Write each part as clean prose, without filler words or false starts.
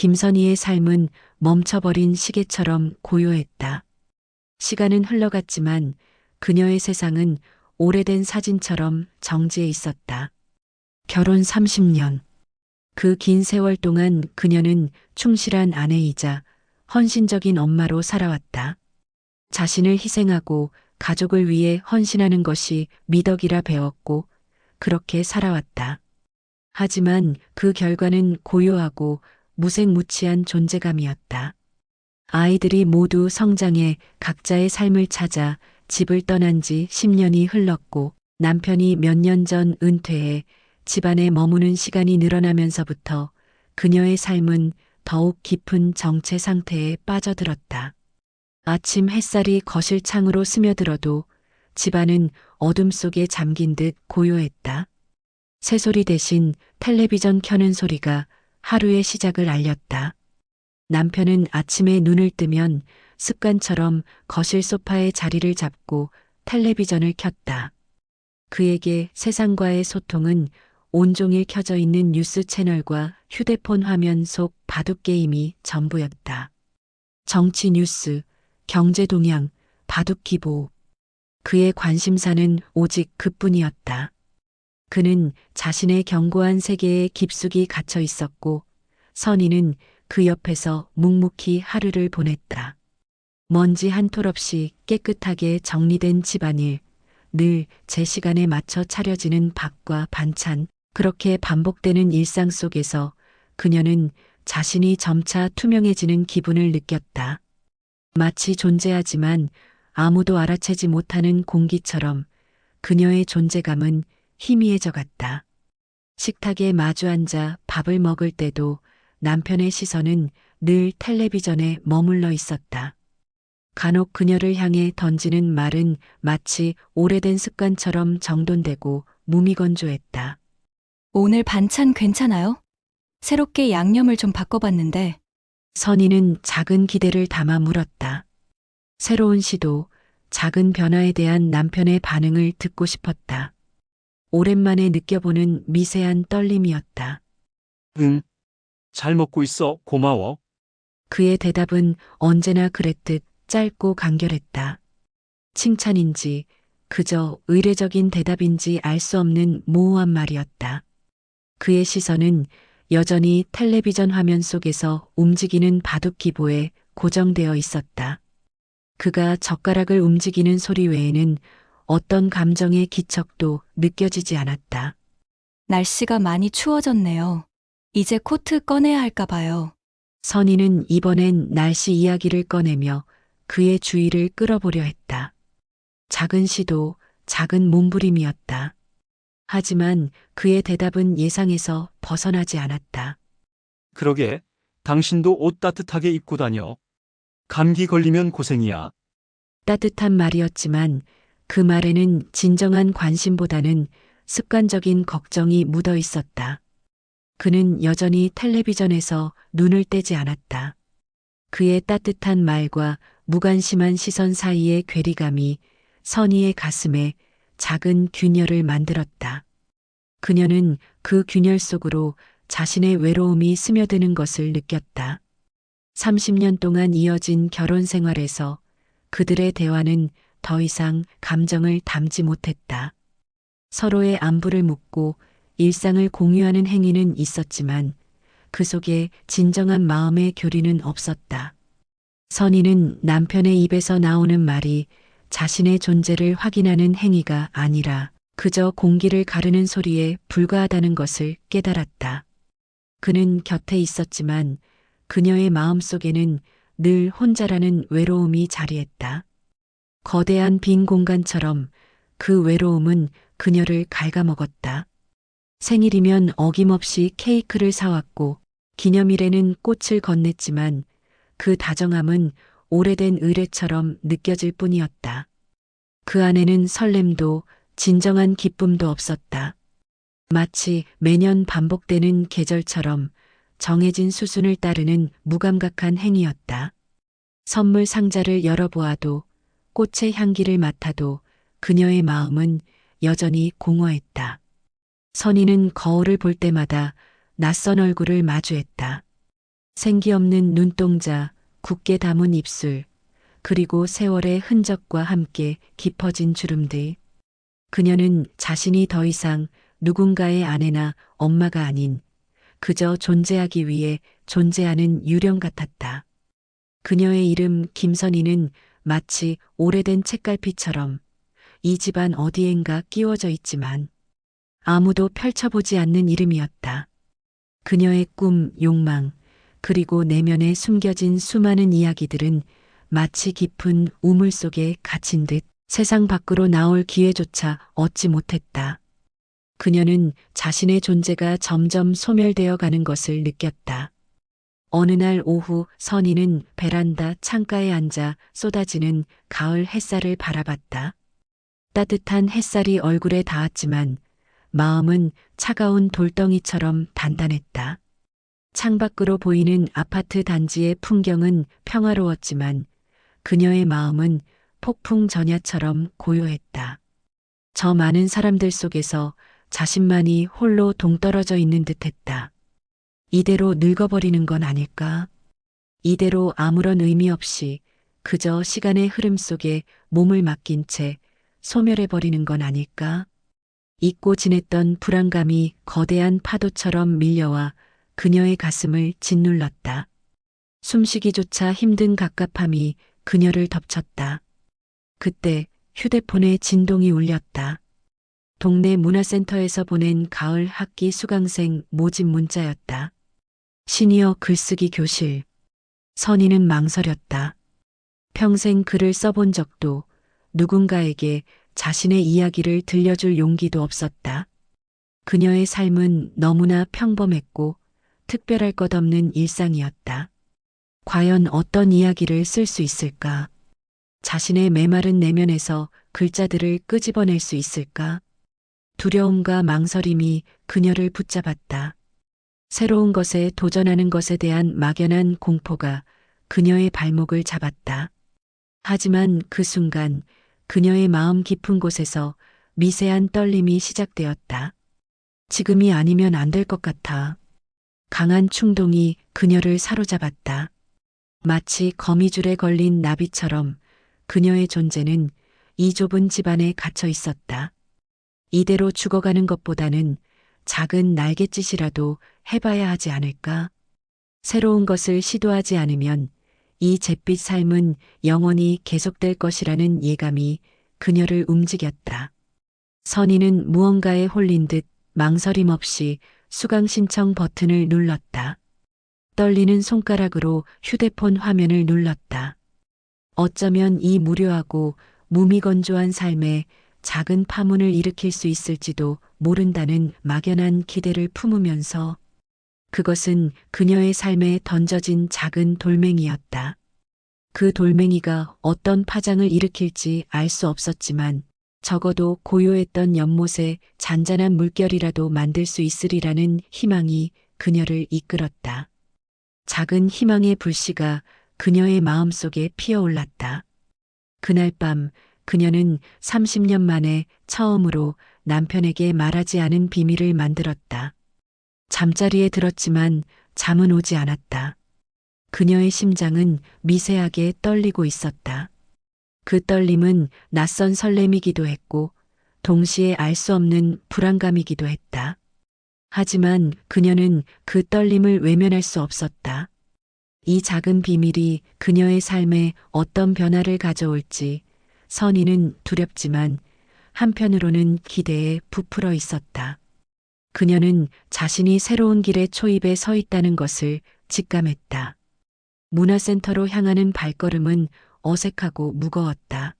김선희의 삶은 멈춰버린 시계처럼 고요했다. 시간은 흘러갔지만 그녀의 세상은 오래된 사진처럼 정지해 있었다. 결혼 30년. 그 긴 세월 동안 그녀는 충실한 아내이자 헌신적인 엄마로 살아왔다. 자신을 희생하고 가족을 위해 헌신하는 것이 미덕이라 배웠고 그렇게 살아왔다. 하지만 그 결과는 고요하고 무색무취한 존재감이었다. 아이들이 모두 성장해 각자의 삶을 찾아 집을 떠난 지 10년이 흘렀고 남편이 몇 년 전 은퇴해 집안에 머무는 시간이 늘어나면서부터 그녀의 삶은 더욱 깊은 정체 상태에 빠져들었다. 아침 햇살이 거실 창으로 스며들어도 집안은 어둠 속에 잠긴 듯 고요했다. 새소리 대신 텔레비전 켜는 소리가 하루의 시작을 알렸다. 남편은 아침에 눈을 뜨면 습관처럼 거실 소파에 자리를 잡고 텔레비전을 켰다. 그에게 세상과의 소통은 온종일 켜져 있는 뉴스 채널과 휴대폰 화면 속 바둑게임이 전부였다. 정치 뉴스, 경제 동향, 바둑 기보. 그의 관심사는 오직 그뿐이었다. 그는 자신의 견고한 세계에 깊숙이 갇혀 있었고 선희는 그 옆에서 묵묵히 하루를 보냈다. 먼지 한 톨 없이 깨끗하게 정리된 집안일, 늘 제 시간에 맞춰 차려지는 밥과 반찬, 그렇게 반복되는 일상 속에서 그녀는 자신이 점차 투명해지는 기분을 느꼈다. 마치 존재하지만 아무도 알아채지 못하는 공기처럼 그녀의 존재감은 희미해져 갔다. 식탁에 마주 앉아 밥을 먹을 때도 남편의 시선은 늘 텔레비전에 머물러 있었다. 간혹 그녀를 향해 던지는 말은 마치 오래된 습관처럼 정돈되고 무미건조했다. 오늘 반찬 괜찮아요? 새롭게 양념을 좀 바꿔봤는데. 선희는 작은 기대를 담아 물었다. 새로운 시도, 작은 변화에 대한 남편의 반응을 듣고 싶었다. 오랜만에 느껴보는 미세한 떨림이었다. 응. 잘 먹고 있어. 고마워. 그의 대답은 언제나 그랬듯 짧고 간결했다. 칭찬인지 그저 의례적인 대답인지 알 수 없는 모호한 말이었다. 그의 시선은 여전히 텔레비전 화면 속에서 움직이는 바둑 기보에 고정되어 있었다. 그가 젓가락을 움직이는 소리 외에는 어떤 감정의 기척도 느껴지지 않았다. 날씨가 많이 추워졌네요. 이제 코트 꺼내야 할까 봐요. 선희는 이번엔 날씨 이야기를 꺼내며 그의 주의를 끌어보려 했다. 작은 시도, 작은 몸부림이었다. 하지만 그의 대답은 예상에서 벗어나지 않았다. 그러게. 당신도 옷 따뜻하게 입고 다녀. 감기 걸리면 고생이야. 따뜻한 말이었지만 그 말에는 진정한 관심보다는 습관적인 걱정이 묻어 있었다. 그는 여전히 텔레비전에서 눈을 떼지 않았다. 그의 따뜻한 말과 무관심한 시선 사이의 괴리감이 선희의 가슴에 작은 균열을 만들었다. 그녀는 그 균열 속으로 자신의 외로움이 스며드는 것을 느꼈다. 30년 동안 이어진 결혼 생활에서 그들의 대화는 더 이상 감정을 담지 못했다. 서로의 안부를 묻고 일상을 공유하는 행위는 있었지만 그 속에 진정한 마음의 교류는 없었다. 선희는 남편의 입에서 나오는 말이 자신의 존재를 확인하는 행위가 아니라 그저 공기를 가르는 소리에 불과하다는 것을 깨달았다. 그는 곁에 있었지만 그녀의 마음 속에는 늘 혼자라는 외로움이 자리했다. 거대한 빈 공간처럼 그 외로움은 그녀를 갉아먹었다. 생일이면 어김없이 케이크를 사왔고 기념일에는 꽃을 건넸지만 그 다정함은 오래된 의뢰처럼 느껴질 뿐이었다. 그 안에는 설렘도 진정한 기쁨도 없었다. 마치 매년 반복되는 계절처럼 정해진 수순을 따르는 무감각한 행위였다. 선물 상자를 열어보아도 꽃의 향기를 맡아도 그녀의 마음은 여전히 공허했다. 선희는 거울을 볼 때마다 낯선 얼굴을 마주했다. 생기 없는 눈동자, 굳게 담은 입술, 그리고 세월의 흔적과 함께 깊어진 주름들. 그녀는 자신이 더 이상 누군가의 아내나 엄마가 아닌 그저 존재하기 위해 존재하는 유령 같았다. 그녀의 이름 김선희는 마치 오래된 책갈피처럼 이 집안 어디엔가 끼워져 있지만 아무도 펼쳐보지 않는 이름이었다. 그녀의 꿈, 욕망, 그리고 내면에 숨겨진 수많은 이야기들은 마치 깊은 우물 속에 갇힌 듯 세상 밖으로 나올 기회조차 얻지 못했다. 그녀는 자신의 존재가 점점 소멸되어 가는 것을 느꼈다. 어느 날 오후 선희는 베란다 창가에 앉아 쏟아지는 가을 햇살을 바라봤다. 따뜻한 햇살이 얼굴에 닿았지만 마음은 차가운 돌덩이처럼 단단했다. 창밖으로 보이는 아파트 단지의 풍경은 평화로웠지만 그녀의 마음은 폭풍 전야처럼 고요했다. 저 많은 사람들 속에서 자신만이 홀로 동떨어져 있는 듯했다. 이대로 늙어버리는 건 아닐까? 이대로 아무런 의미 없이 그저 시간의 흐름 속에 몸을 맡긴 채 소멸해버리는 건 아닐까? 잊고 지냈던 불안감이 거대한 파도처럼 밀려와 그녀의 가슴을 짓눌렀다. 숨쉬기조차 힘든 갑갑함이 그녀를 덮쳤다. 그때 휴대폰에 진동이 울렸다. 동네 문화센터에서 보낸 가을 학기 수강생 모집 문자였다. 시니어 글쓰기 교실. 선희는 망설였다. 평생 글을 써본 적도 누군가에게 자신의 이야기를 들려줄 용기도 없었다. 그녀의 삶은 너무나 평범했고 특별할 것 없는 일상이었다. 과연 어떤 이야기를 쓸 수 있을까? 자신의 메마른 내면에서 글자들을 끄집어낼 수 있을까? 두려움과 망설임이 그녀를 붙잡았다. 새로운 것에 도전하는 것에 대한 막연한 공포가 그녀의 발목을 잡았다. 하지만 그 순간 그녀의 마음 깊은 곳에서 미세한 떨림이 시작되었다. 지금이 아니면 안 될 것 같아. 강한 충동이 그녀를 사로잡았다. 마치 거미줄에 걸린 나비처럼 그녀의 존재는 이 좁은 집안에 갇혀 있었다. 이대로 죽어가는 것보다는 작은 날갯짓이라도 해봐야 하지 않을까? 새로운 것을 시도하지 않으면 이 잿빛 삶은 영원히 계속될 것이라는 예감이 그녀를 움직였다. 선희는 무언가에 홀린 듯 망설임 없이 수강 신청 버튼을 눌렀다. 떨리는 손가락으로 휴대폰 화면을 눌렀다. 어쩌면 이 무료하고 무미건조한 삶에 작은 파문을 일으킬 수 있을지도 모른다는 막연한 기대를 품으면서 그것은 그녀의 삶에 던져진 작은 돌멩이였다. 그 돌멩이가 어떤 파장을 일으킬지 알 수 없었지만 적어도 고요했던 연못에 잔잔한 물결이라도 만들 수 있으리라는 희망이 그녀를 이끌었다. 작은 희망의 불씨가 그녀의 마음속에 피어올랐다. 그날 밤 그녀는 30년 만에 처음으로 남편에게 말하지 않은 비밀을 만들었다. 잠자리에 들었지만 잠은 오지 않았다. 그녀의 심장은 미세하게 떨리고 있었다. 그 떨림은 낯선 설렘이기도 했고 동시에 알 수 없는 불안감이기도 했다. 하지만 그녀는 그 떨림을 외면할 수 없었다. 이 작은 비밀이 그녀의 삶에 어떤 변화를 가져올지 선희는 두렵지만 한편으로는 기대에 부풀어 있었다. 그녀는 자신이 새로운 길의 초입에 서 있다는 것을 직감했다. 문화센터로 향하는 발걸음은 어색하고 무거웠다.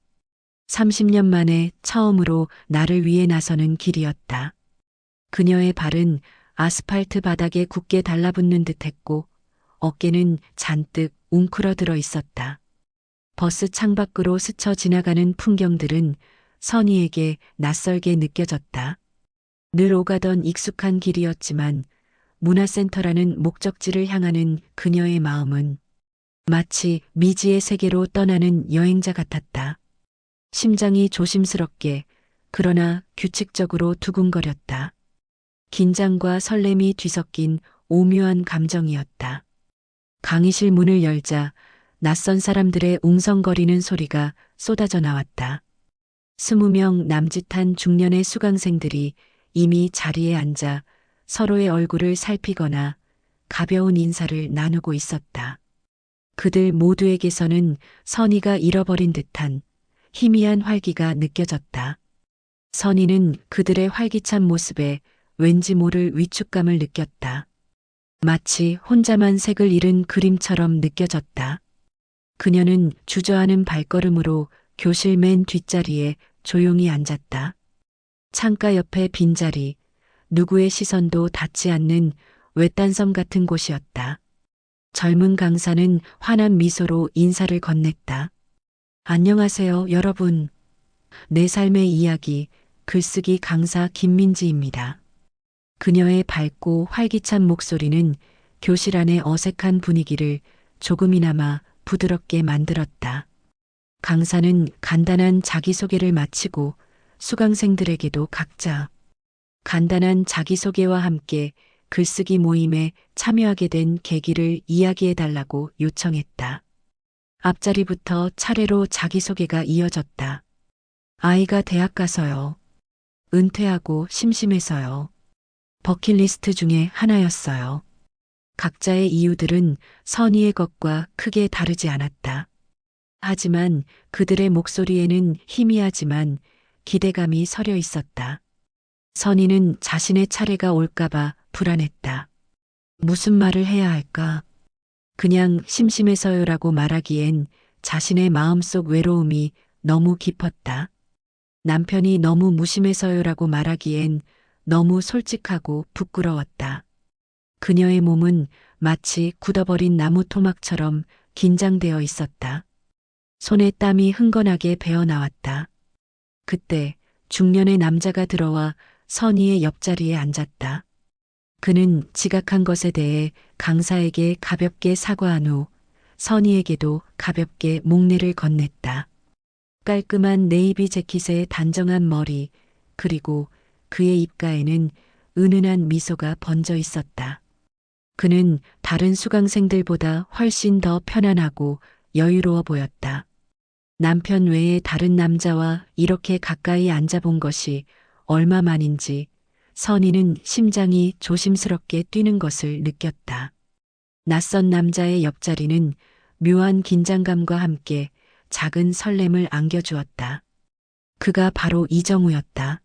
30년 만에 처음으로 나를 위해 나서는 길이었다. 그녀의 발은 아스팔트 바닥에 굳게 달라붙는 듯했고 어깨는 잔뜩 웅크러들어 있었다. 버스 창밖으로 스쳐 지나가는 풍경들은 선희에게 낯설게 느껴졌다. 늘 오가던 익숙한 길이었지만 문화센터라는 목적지를 향하는 그녀의 마음은 마치 미지의 세계로 떠나는 여행자 같았다. 심장이 조심스럽게 그러나 규칙적으로 두근거렸다. 긴장과 설렘이 뒤섞인 오묘한 감정이었다. 강의실 문을 열자 낯선 사람들의 웅성거리는 소리가 쏟아져 나왔다. 20명 남짓한 중년의 수강생들이 이미 자리에 앉아 서로의 얼굴을 살피거나 가벼운 인사를 나누고 있었다. 그들 모두에게서는 선의가 잃어버린 듯한 희미한 활기가 느껴졌다. 선의는 그들의 활기찬 모습에 왠지 모를 위축감을 느꼈다. 마치 혼자만 색을 잃은 그림처럼 느껴졌다. 그녀는 주저하는 발걸음으로 교실 맨 뒷자리에 조용히 앉았다. 창가 옆에 빈자리, 누구의 시선도 닿지 않는 외딴섬 같은 곳이었다. 젊은 강사는 환한 미소로 인사를 건넸다. 안녕하세요, 여러분. 내 삶의 이야기, 글쓰기 강사 김민지입니다. 그녀의 밝고 활기찬 목소리는 교실 안의 어색한 분위기를 조금이나마 부드럽게 만들었다. 강사는 간단한 자기소개를 마치고 수강생들에게도 각자 간단한 자기소개와 함께 글쓰기 모임에 참여하게 된 계기를 이야기해달라고 요청했다. 앞자리부터 차례로 자기소개가 이어졌다. 아이가 대학 가서요. 은퇴하고 심심해서요. 버킷리스트 중에 하나였어요. 각자의 이유들은 선의의 것과 크게 다르지 않았다. 하지만 그들의 목소리에는 희미하지만 기대감이 서려 있었다. 선의는 자신의 차례가 올까봐 불안했다. 무슨 말을 해야 할까? 그냥 심심해서요라고 말하기엔 자신의 마음속 외로움이 너무 깊었다. 남편이 너무 무심해서요라고 말하기엔 너무 솔직하고 부끄러웠다. 그녀의 몸은 마치 굳어버린 나무 토막처럼 긴장되어 있었다. 손에 땀이 흥건하게 배어 나왔다. 그때 중년의 남자가 들어와 선의의 옆자리에 앉았다. 그는 지각한 것에 대해 강사에게 가볍게 사과한 후 선의에게도 가볍게 목례를 건넸다. 깔끔한 네이비 재킷에 단정한 머리, 그리고 그의 입가에는 은은한 미소가 번져 있었다. 그는 다른 수강생들보다 훨씬 더 편안하고 여유로워 보였다. 남편 외에 다른 남자와 이렇게 가까이 앉아본 것이 얼마만인지 선의는 심장이 조심스럽게 뛰는 것을 느꼈다. 낯선 남자의 옆자리는 묘한 긴장감과 함께 작은 설렘을 안겨주었다. 그가 바로 이정우였다.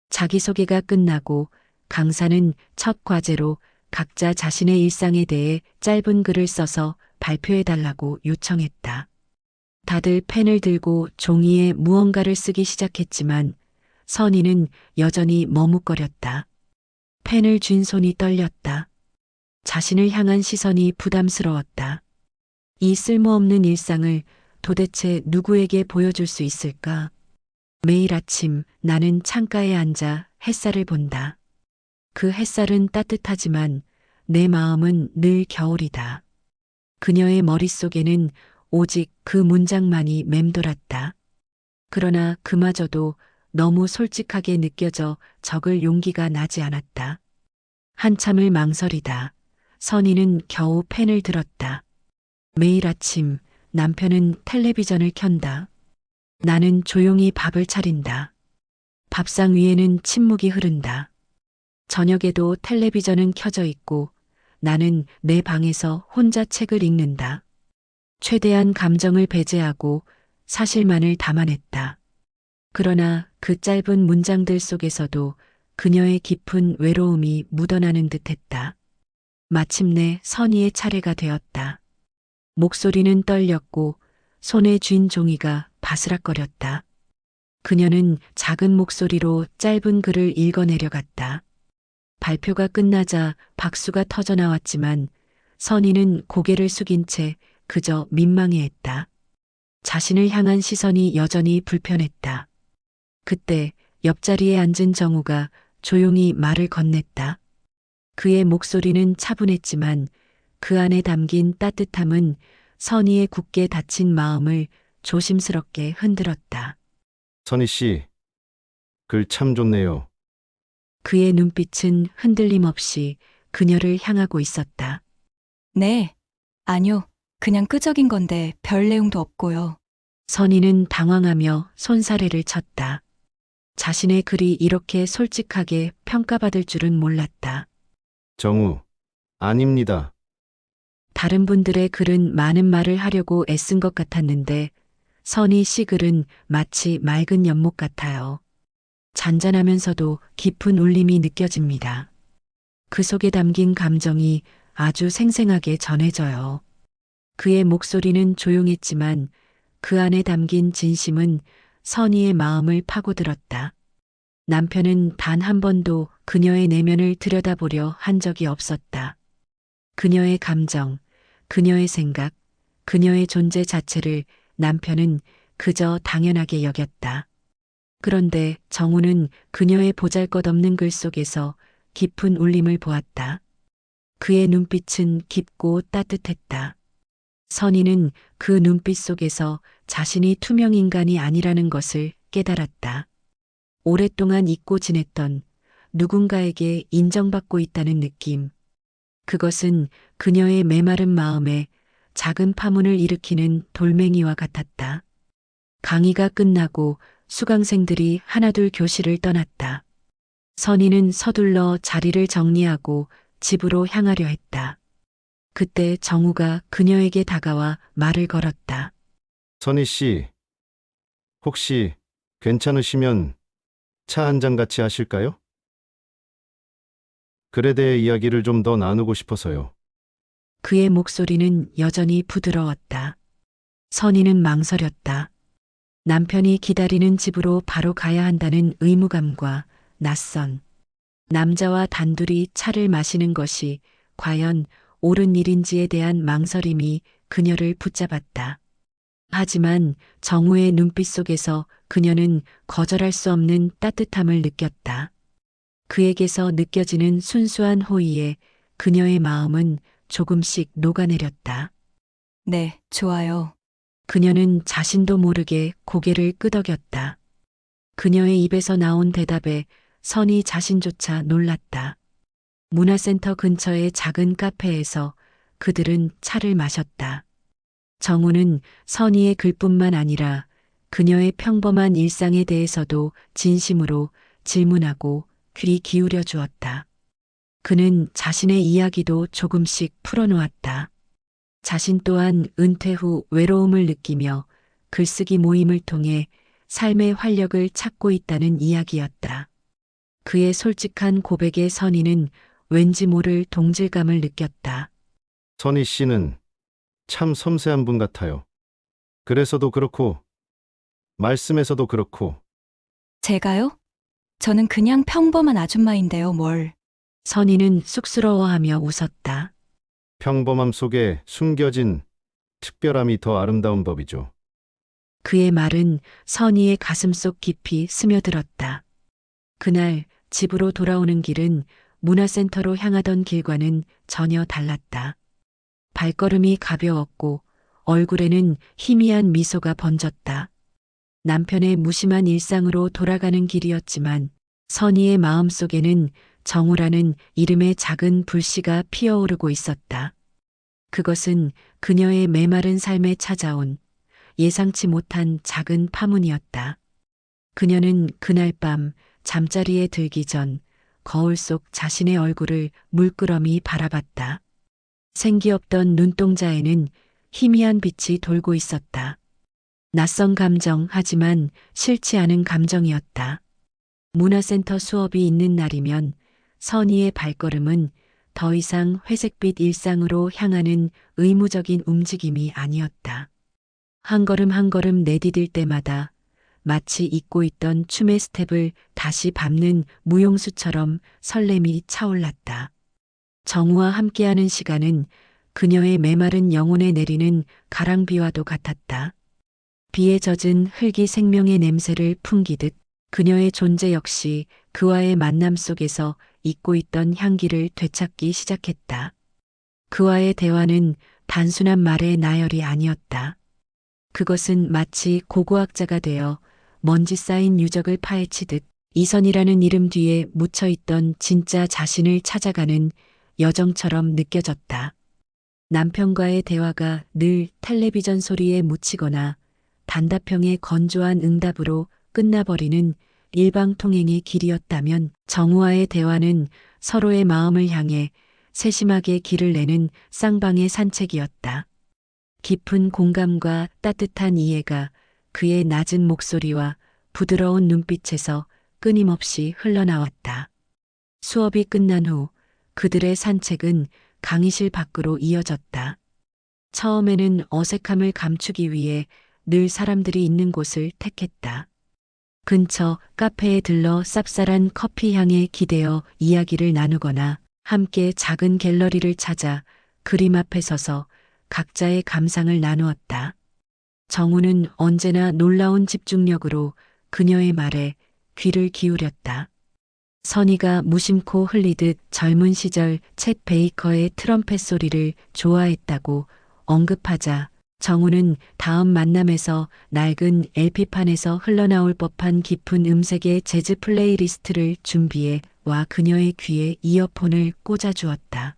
자기소개가 끝나고 강사는 첫 과제로 각자 자신의 일상에 대해 짧은 글을 써서 발표해달라고 요청했다. 다들 펜을 들고 종이에 무언가를 쓰기 시작했지만 선의는 여전히 머뭇거렸다. 펜을 쥔 손이 떨렸다. 자신을 향한 시선이 부담스러웠다. 이 쓸모없는 일상을 도대체 누구에게 보여줄 수 있을까? 매일 아침 나는 창가에 앉아 햇살을 본다. 그 햇살은 따뜻하지만 내 마음은 늘 겨울이다. 그녀의 머릿속에는 오직 그 문장만이 맴돌았다. 그러나 그마저도 너무 솔직하게 느껴져 적을 용기가 나지 않았다. 한참을 망설이다. 선의는 겨우 펜을 들었다. 매일 아침 남편은 텔레비전을 켠다. 나는 조용히 밥을 차린다. 밥상 위에는 침묵이 흐른다. 저녁에도 텔레비전은 켜져 있고 나는 내 방에서 혼자 책을 읽는다. 최대한 감정을 배제하고 사실만을 담아냈다. 그러나 그 짧은 문장들 속에서도 그녀의 깊은 외로움이 묻어나는 듯했다. 마침내 선의의 차례가 되었다. 목소리는 떨렸고 손에 쥔 종이가 바스락거렸다. 그녀는 작은 목소리로 짧은 글을 읽어내려갔다. 발표가 끝나자 박수가 터져 나왔지만 선의는 고개를 숙인 채 그저 민망해했다. 자신을 향한 시선이 여전히 불편했다. 그때 옆자리에 앉은 정우가 조용히 말을 건넸다. 그의 목소리는 차분했지만 그 안에 담긴 따뜻함은 선의의 굳게 닫힌 마음을 조심스럽게 흔들었다. 선희 씨, 글 참 좋네요. 그의 눈빛은 흔들림 없이 그녀를 향하고 있었다. 네, 아니요, 그냥 끄적인 건데 별 내용도 없고요. 선희는 당황하며 손사래를 쳤다. 자신의 글이 이렇게 솔직하게 평가받을 줄은 몰랐다. 정우, 아닙니다. 다른 분들의 글은 많은 말을 하려고 애쓴 것 같았는데 선희 씨 글은 마치 맑은 연못 같아요. 잔잔하면서도 깊은 울림이 느껴집니다. 그 속에 담긴 감정이 아주 생생하게 전해져요. 그의 목소리는 조용했지만 그 안에 담긴 진심은 선희의 마음을 파고들었다. 남편은 단 한 번도 그녀의 내면을 들여다보려 한 적이 없었다. 그녀의 감정, 그녀의 생각, 그녀의 존재 자체를 남편은 그저 당연하게 여겼다. 그런데 정우는 그녀의 보잘것없는 글 속에서 깊은 울림을 보았다. 그의 눈빛은 깊고 따뜻했다. 선희는 그 눈빛 속에서 자신이 투명 인간이 아니라는 것을 깨달았다. 오랫동안 잊고 지냈던 누군가에게 인정받고 있다는 느낌. 그것은 그녀의 메마른 마음에 작은 파문을 일으키는 돌멩이와 같았다. 강의가 끝나고 수강생들이 하나둘 교실을 떠났다. 선희는 서둘러 자리를 정리하고 집으로 향하려 했다. 그때 정우가 그녀에게 다가와 말을 걸었다. 선희 씨, 혹시 괜찮으시면 차 한 잔 같이 하실까요? 글에 대해 이야기를 좀 더 나누고 싶어서요. 그의 목소리는 여전히 부드러웠다. 선희는 망설였다. 남편이 기다리는 집으로 바로 가야 한다는 의무감과 낯선 남자와 단둘이 차를 마시는 것이 과연 옳은 일인지에 대한 망설임이 그녀를 붙잡았다. 하지만 정우의 눈빛 속에서 그녀는 거절할 수 없는 따뜻함을 느꼈다. 그에게서 느껴지는 순수한 호의에 그녀의 마음은 조금씩 녹아내렸다. 네, 좋아요. 그녀는 자신도 모르게 고개를 끄덕였다. 그녀의 입에서 나온 대답에 선희 자신조차 놀랐다. 문화센터 근처의 작은 카페에서 그들은 차를 마셨다. 정우는 선희의 글뿐만 아니라 그녀의 평범한 일상에 대해서도 진심으로 질문하고 귀 기울여 주었다. 그는 자신의 이야기도 조금씩 풀어놓았다. 자신 또한 은퇴 후 외로움을 느끼며 글쓰기 모임을 통해 삶의 활력을 찾고 있다는 이야기였다. 그의 솔직한 고백에 선희는 왠지 모를 동질감을 느꼈다. 선희 씨는 참 섬세한 분 같아요. 그래서도 그렇고, 말씀에서도 그렇고, 제가요? 저는 그냥 평범한 아줌마인데요, 뭘. 선희는 쑥스러워하며 웃었다. 평범함 속에 숨겨진 특별함이 더 아름다운 법이죠. 그의 말은 선희의 가슴속 깊이 스며들었다. 그날 집으로 돌아오는 길은 문화센터로 향하던 길과는 전혀 달랐다. 발걸음이 가벼웠고 얼굴에는 희미한 미소가 번졌다. 남편의 무심한 일상으로 돌아가는 길이었지만 선희의 마음속에는 정우라는 이름의 작은 불씨가 피어오르고 있었다. 그것은 그녀의 메마른 삶에 찾아온 예상치 못한 작은 파문이었다. 그녀는 그날 밤 잠자리에 들기 전 거울 속 자신의 얼굴을 물끄러미 바라봤다. 생기 없던 눈동자에는 희미한 빛이 돌고 있었다. 낯선 감정 하지만 싫지 않은 감정이었다. 문화센터 수업이 있는 날이면 선희의 발걸음은 더 이상 회색빛 일상으로 향하는 의무적인 움직임이 아니었다. 한 걸음 한 걸음 내디딜 때마다 마치 잊고 있던 춤의 스텝을 다시 밟는 무용수처럼 설렘이 차올랐다. 정우와 함께하는 시간은 그녀의 메마른 영혼에 내리는 가랑비와도 같았다. 비에 젖은 흙이 생명의 냄새를 풍기듯 그녀의 존재 역시 그와의 만남 속에서 잊고 있던 향기를 되찾기 시작했다. 그와의 대화는 단순한 말의 나열이 아니었다. 그것은 마치 고고학자가 되어 먼지 쌓인 유적을 파헤치듯 이선이라는 이름 뒤에 묻혀있던 진짜 자신을 찾아가는 여정처럼 느껴졌다. 남편과의 대화가 늘 텔레비전 소리에 묻히거나 단답형의 건조한 응답으로 끝나버리는 일방통행의 길이었다면 정우와의 대화는 서로의 마음을 향해 세심하게 길을 내는 쌍방의 산책이었다. 깊은 공감과 따뜻한 이해가 그의 낮은 목소리와 부드러운 눈빛에서 끊임없이 흘러나왔다. 수업이 끝난 후 그들의 산책은 강의실 밖으로 이어졌다. 처음에는 어색함을 감추기 위해 늘 사람들이 있는 곳을 택했다. 근처 카페에 들러 쌉쌀한 커피 향에 기대어 이야기를 나누거나 함께 작은 갤러리를 찾아 그림 앞에 서서 각자의 감상을 나누었다. 정우는 언제나 놀라운 집중력으로 그녀의 말에 귀를 기울였다. 선희가 무심코 흘리듯 젊은 시절 챗 베이커의 트럼펫 소리를 좋아했다고 언급하자 정우는 다음 만남에서 낡은 LP판에서 흘러나올 법한 깊은 음색의 재즈 플레이리스트를 준비해 와 그녀의 귀에 이어폰을 꽂아주었다.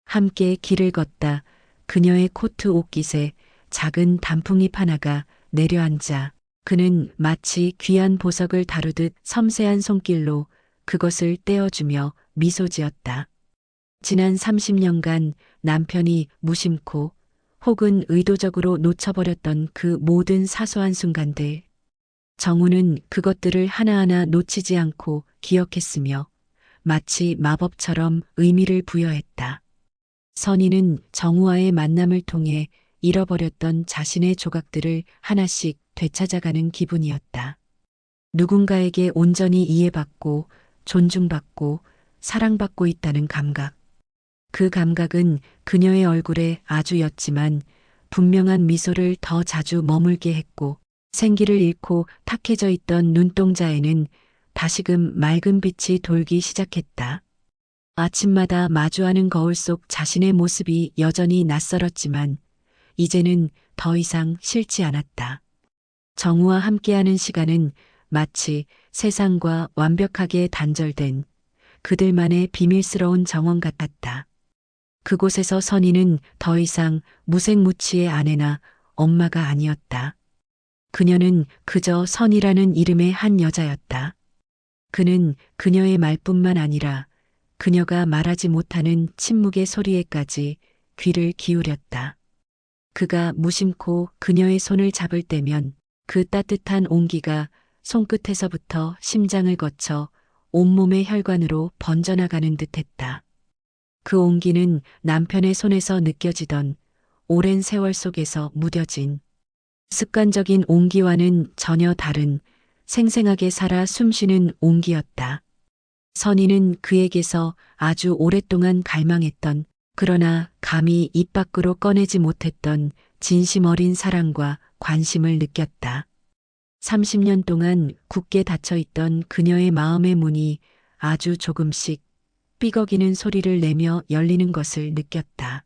함께 길을 걷다 그녀의 코트 옷깃에 작은 단풍잎 하나가 내려앉아 그는 마치 귀한 보석을 다루듯 섬세한 손길로 그것을 떼어주며 미소 지었다. 지난 30년간 남편이 무심코 혹은 의도적으로 놓쳐버렸던 그 모든 사소한 순간들. 정우는 그것들을 하나하나 놓치지 않고 기억했으며 마치 마법처럼 의미를 부여했다. 선희는 정우와의 만남을 통해 잃어버렸던 자신의 조각들을 하나씩 되찾아가는 기분이었다. 누군가에게 온전히 이해받고 존중받고 사랑받고 있다는 감각. 그 감각은 그녀의 얼굴에 아주 옅지만 분명한 미소를 더 자주 머물게 했고 생기를 잃고 탁해져 있던 눈동자에는 다시금 맑은 빛이 돌기 시작했다. 아침마다 마주하는 거울 속 자신의 모습이 여전히 낯설었지만 이제는 더 이상 싫지 않았다. 정우와 함께하는 시간은 마치 세상과 완벽하게 단절된 그들만의 비밀스러운 정원 같았다. 그곳에서 선희는 더 이상 무색무취의 아내나 엄마가 아니었다. 그녀는 그저 선희라는 이름의 한 여자였다. 그는 그녀의 말뿐만 아니라 그녀가 말하지 못하는 침묵의 소리에까지 귀를 기울였다. 그가 무심코 그녀의 손을 잡을 때면 그 따뜻한 온기가 손끝에서부터 심장을 거쳐 온몸의 혈관으로 번져나가는 듯했다. 그 온기는 남편의 손에서 느껴지던 오랜 세월 속에서 무뎌진 습관적인 온기와는 전혀 다른 생생하게 살아 숨쉬는 온기였다. 선희는 그에게서 아주 오랫동안 갈망했던 그러나 감히 입 밖으로 꺼내지 못했던 진심 어린 사랑과 관심을 느꼈다. 30년 동안 굳게 닫혀있던 그녀의 마음의 문이 아주 조금씩 삐걱이는 소리를 내며 열리는 것을 느꼈다.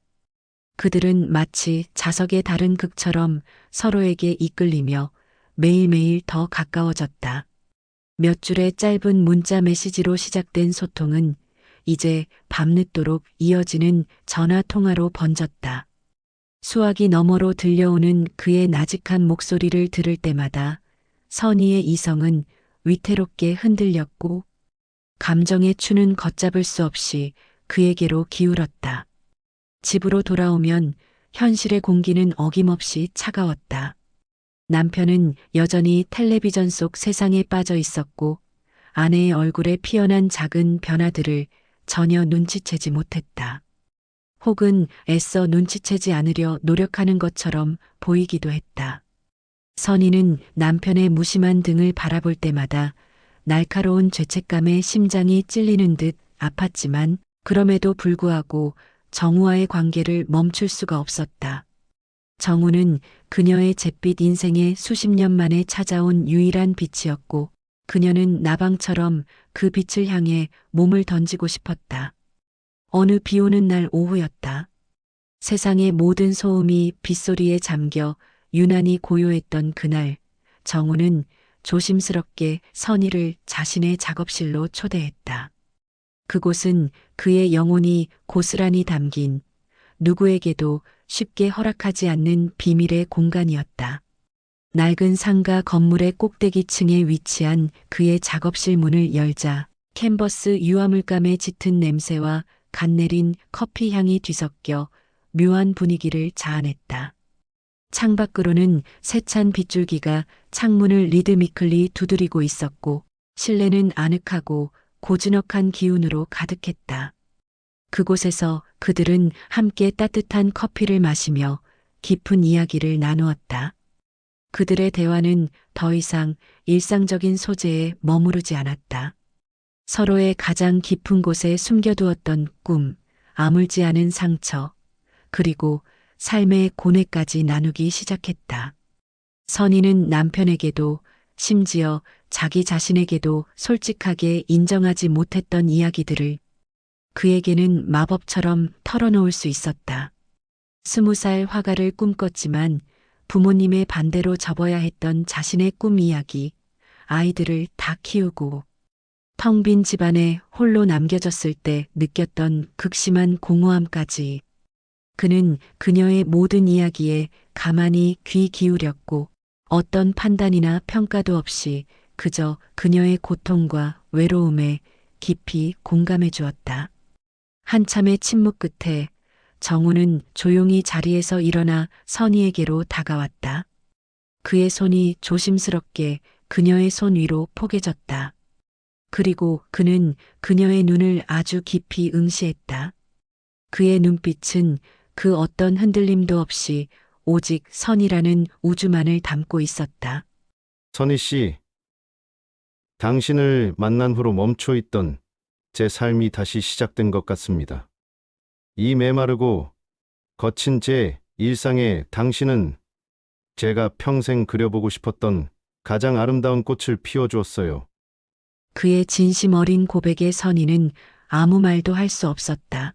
그들은 마치 자석의 다른 극처럼 서로에게 이끌리며 매일매일 더 가까워졌다. 몇 줄의 짧은 문자 메시지로 시작된 소통은 이제 밤늦도록 이어지는 전화 통화로 번졌다. 수화기 너머로 들려오는 그의 나직한 목소리를 들을 때마다 선희의 이성은 위태롭게 흔들렸고 감정의 추는 걷잡을 수 없이 그에게로 기울었다. 집으로 돌아오면 현실의 공기는 어김없이 차가웠다. 남편은 여전히 텔레비전 속 세상에 빠져 있었고 아내의 얼굴에 피어난 작은 변화들을 전혀 눈치채지 못했다. 혹은 애써 눈치채지 않으려 노력하는 것처럼 보이기도 했다. 선희는 남편의 무심한 등을 바라볼 때마다 날카로운 죄책감에 심장이 찔리는 듯 아팠지만 그럼에도 불구하고 정우와의 관계를 멈출 수가 없었다. 정우는 그녀의 잿빛 인생에 수십 년 만에 찾아온 유일한 빛이었고 그녀는 나방처럼 그 빛을 향해 몸을 던지고 싶었다. 어느 비 오는 날 오후였다. 세상의 모든 소음이 빗소리에 잠겨 유난히 고요했던 그날 정우는 조심스럽게 선희를 자신의 작업실로 초대했다. 그곳은 그의 영혼이 고스란히 담긴 누구에게도 쉽게 허락하지 않는 비밀의 공간이었다. 낡은 상가 건물의 꼭대기층에 위치한 그의 작업실 문을 열자 캔버스 유화물감의 짙은 냄새와 갓 내린 커피 향이 뒤섞여 묘한 분위기를 자아냈다. 창밖으로는 세찬 빗줄기가 창문을 리드미클리 두드리고 있었고 실내는 아늑하고 고즈넉한 기운으로 가득했다. 그곳에서 그들은 함께 따뜻한 커피를 마시며 깊은 이야기를 나누었다. 그들의 대화는 더 이상 일상적인 소재에 머무르지 않았다. 서로의 가장 깊은 곳에 숨겨두었던 꿈, 아물지 않은 상처, 그리고 삶의 고뇌까지 나누기 시작했다. 선희는 남편에게도 심지어 자기 자신에게도 솔직하게 인정하지 못했던 이야기들을 그에게는 마법처럼 털어놓을 수 있었다. 20살 화가를 꿈꿨지만 부모님의 반대로 접어야 했던 자신의 꿈 이야기, 아이들을 다 키우고 텅 빈 집안에 홀로 남겨졌을 때 느꼈던 극심한 공허함까지 그는 그녀의 모든 이야기에 가만히 귀 기울였고 어떤 판단이나 평가도 없이 그저 그녀의 고통과 외로움에 깊이 공감해 주었다. 한참의 침묵 끝에 정우는 조용히 자리에서 일어나 선희에게로 다가왔다. 그의 손이 조심스럽게 그녀의 손 위로 포개졌다. 그리고 그는 그녀의 눈을 아주 깊이 응시했다. 그의 눈빛은 그 어떤 흔들림도 없이 오직 선이라는 우주만을 담고 있었다. 선희 씨, 당신을 만난 후로 멈춰 있던 제 삶이 다시 시작된 것 같습니다. 이 메마르고 거친 제 일상에 당신은 제가 평생 그려보고 싶었던 가장 아름다운 꽃을 피워주었어요. 그의 진심 어린 고백에 선희는 아무 말도 할 수 없었다.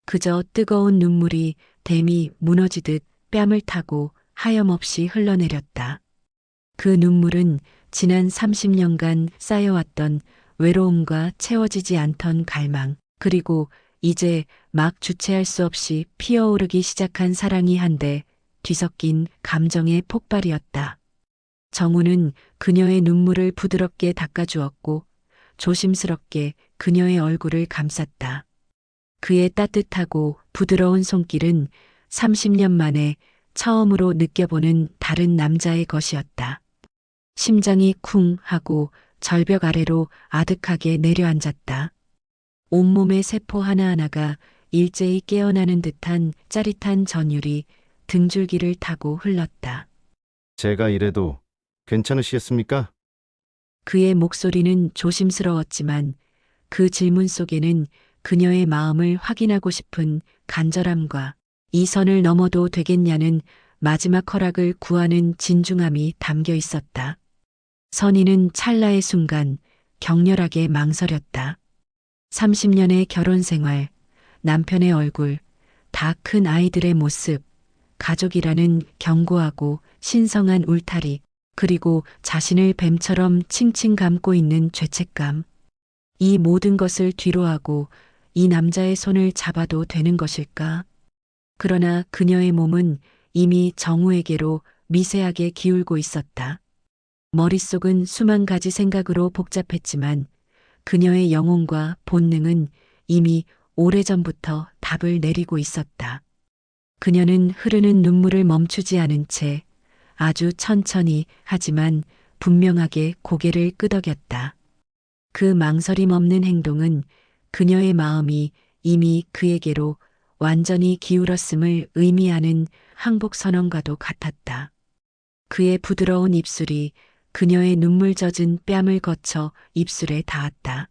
그저 뜨거운 눈물이 댐이 무너지듯 뺨을 타고 하염없이 흘러내렸다. 그 눈물은 지난 30년간 쌓여왔던 외로움과 채워지지 않던 갈망, 그리고 이제 막 주체할 수 없이 피어오르기 시작한 사랑이 한데 뒤섞인 감정의 폭발이었다. 정우는 그녀의 눈물을 부드럽게 닦아주었고 조심스럽게 그녀의 얼굴을 감쌌다. 그의 따뜻하고 부드러운 손길은 30년 만에 처음으로 느껴보는 다른 남자의 것이었다. 심장이 쿵 하고 절벽 아래로 아득하게 내려앉았다. 온몸의 세포 하나하나가 일제히 깨어나는 듯한 짜릿한 전율이 등줄기를 타고 흘렀다. 제가 이래도 괜찮으시겠습니까? 그의 목소리는 조심스러웠지만 그 질문 속에는 그녀의 마음을 확인하고 싶은 간절함과 이 선을 넘어도 되겠냐는 마지막 허락을 구하는 진중함이 담겨 있었다. 선희는 찰나의 순간 격렬하게 망설였다. 30년의 결혼 생활, 남편의 얼굴, 다 큰 아이들의 모습, 가족이라는 견고하고 신성한 울타리, 그리고 자신을 뱀처럼 칭칭 감고 있는 죄책감. 이 모든 것을 뒤로하고 이 남자의 손을 잡아도 되는 것일까? 그러나 그녀의 몸은 이미 정우에게로 미세하게 기울고 있었다. 머릿속은 수만 가지 생각으로 복잡했지만 그녀의 영혼과 본능은 이미 오래전부터 답을 내리고 있었다. 그녀는 흐르는 눈물을 멈추지 않은 채 아주 천천히 하지만 분명하게 고개를 끄덕였다. 그 망설임 없는 행동은 그녀의 마음이 이미 그에게로 완전히 기울었음을 의미하는 항복 선언과도 같았다. 그의 부드러운 입술이 그녀의 눈물 젖은 뺨을 거쳐 입술에 닿았다.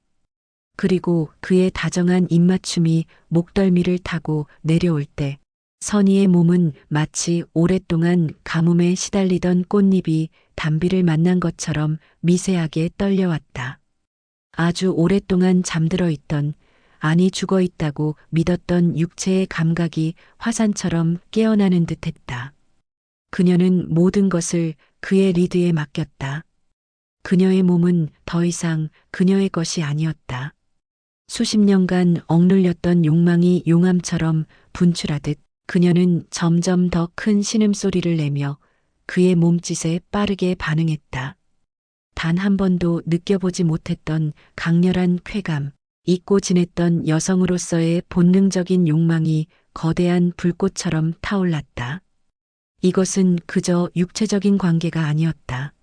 그리고 그의 다정한 입맞춤이 목덜미를 타고 내려올 때 선희의 몸은 마치 오랫동안 가뭄에 시달리던 꽃잎이 단비를 만난 것처럼 미세하게 떨려왔다. 아주 오랫동안 잠들어 있던, 아니 죽어 있다고 믿었던 육체의 감각이 화산처럼 깨어나는 듯했다. 그녀는 모든 것을 그의 리드에 맡겼다. 그녀의 몸은 더 이상 그녀의 것이 아니었다. 수십 년간 억눌렸던 욕망이 용암처럼 분출하듯 그녀는 점점 더 큰 신음소리를 내며 그의 몸짓에 빠르게 반응했다. 단 한 번도 느껴보지 못했던 강렬한 쾌감, 잊고 지냈던 여성으로서의 본능적인 욕망이 거대한 불꽃처럼 타올랐다. 이것은 그저 육체적인 관계가 아니었다.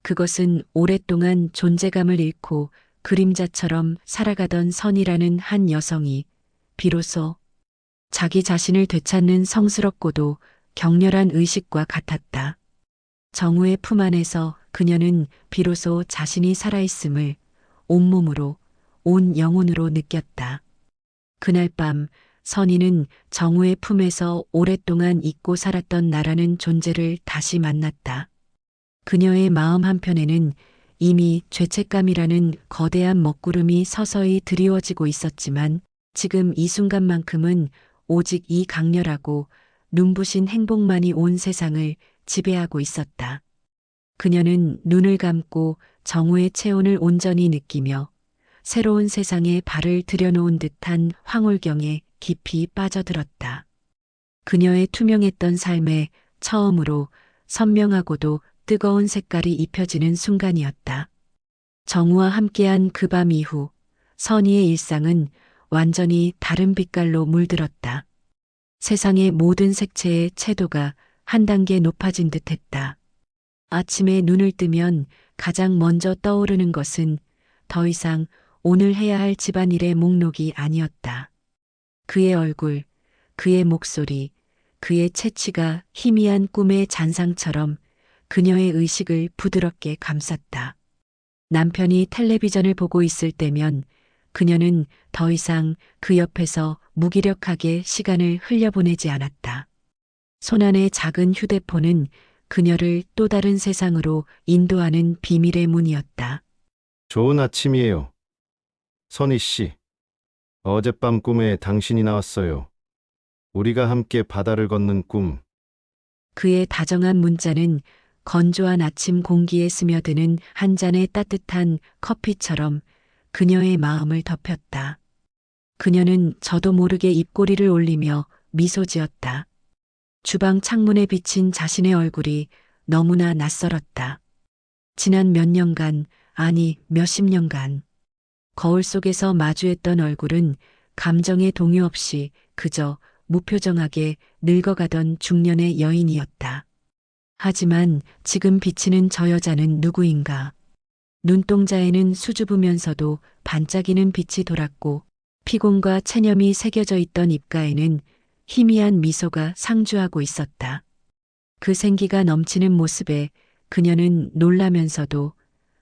그것은 오랫동안 존재감을 잃고 그림자처럼 살아가던 선이라는 한 여성이 비로소 자기 자신을 되찾는 성스럽고도 격렬한 의식과 같았다. 정우의 품 안에서 그녀는 비로소 자신이 살아있음을 온몸으로, 온 영혼으로 느꼈다. 그날 밤 선희는 정우의 품에서 오랫동안 잊고 살았던 나라는 존재를 다시 만났다. 그녀의 마음 한편에는 이미 죄책감이라는 거대한 먹구름이 서서히 드리워지고 있었지만 지금 이 순간만큼은 오직 이 강렬하고 눈부신 행복만이 온 세상을 지배하고 있었다. 그녀는 눈을 감고 정우의 체온을 온전히 느끼며 새로운 세상에 발을 들여놓은 듯한 황홀경에 깊이 빠져들었다. 그녀의 투명했던 삶에 처음으로 선명하고도 뜨거운 색깔이 입혀지는 순간이었다. 정우와 함께한 그 밤 이후 선희의 일상은 완전히 다른 빛깔로 물들었다. 세상의 모든 색채의 채도가 한 단계 높아진 듯했다. 아침에 눈을 뜨면 가장 먼저 떠오르는 것은 더 이상 오늘 해야 할 집안일의 목록이 아니었다. 그의 얼굴, 그의 목소리, 그의 채취가 희미한 꿈의 잔상처럼 그녀의 의식을 부드럽게 감쌌다. 남편이 텔레비전을 보고 있을 때면 그녀는 더 이상 그 옆에서 무기력하게 시간을 흘려보내지 않았다. 손안의 작은 휴대폰은 그녀를 또 다른 세상으로 인도하는 비밀의 문이었다. 좋은 아침이에요. 선희 씨. 어젯밤 꿈에 당신이 나왔어요. 우리가 함께 바다를 걷는 꿈. 그의 다정한 문자는 건조한 아침 공기에 스며드는 한 잔의 따뜻한 커피처럼 그녀의 마음을 덮였다. 그녀는 저도 모르게 입꼬리를 올리며 미소 지었다. 주방 창문에 비친 자신의 얼굴이 너무나 낯설었다. 지난 몇 년간, 아니 몇십 년간, 거울 속에서 마주했던 얼굴은 감정의 동요 없이 그저 무표정하게 늙어가던 중년의 여인이었다. 하지만 지금 비치는 저 여자는 누구인가? 눈동자에는 수줍으면서도 반짝이는 빛이 돌았고 피곤과 체념이 새겨져 있던 입가에는 희미한 미소가 상주하고 있었다. 그 생기가 넘치는 모습에 그녀는 놀라면서도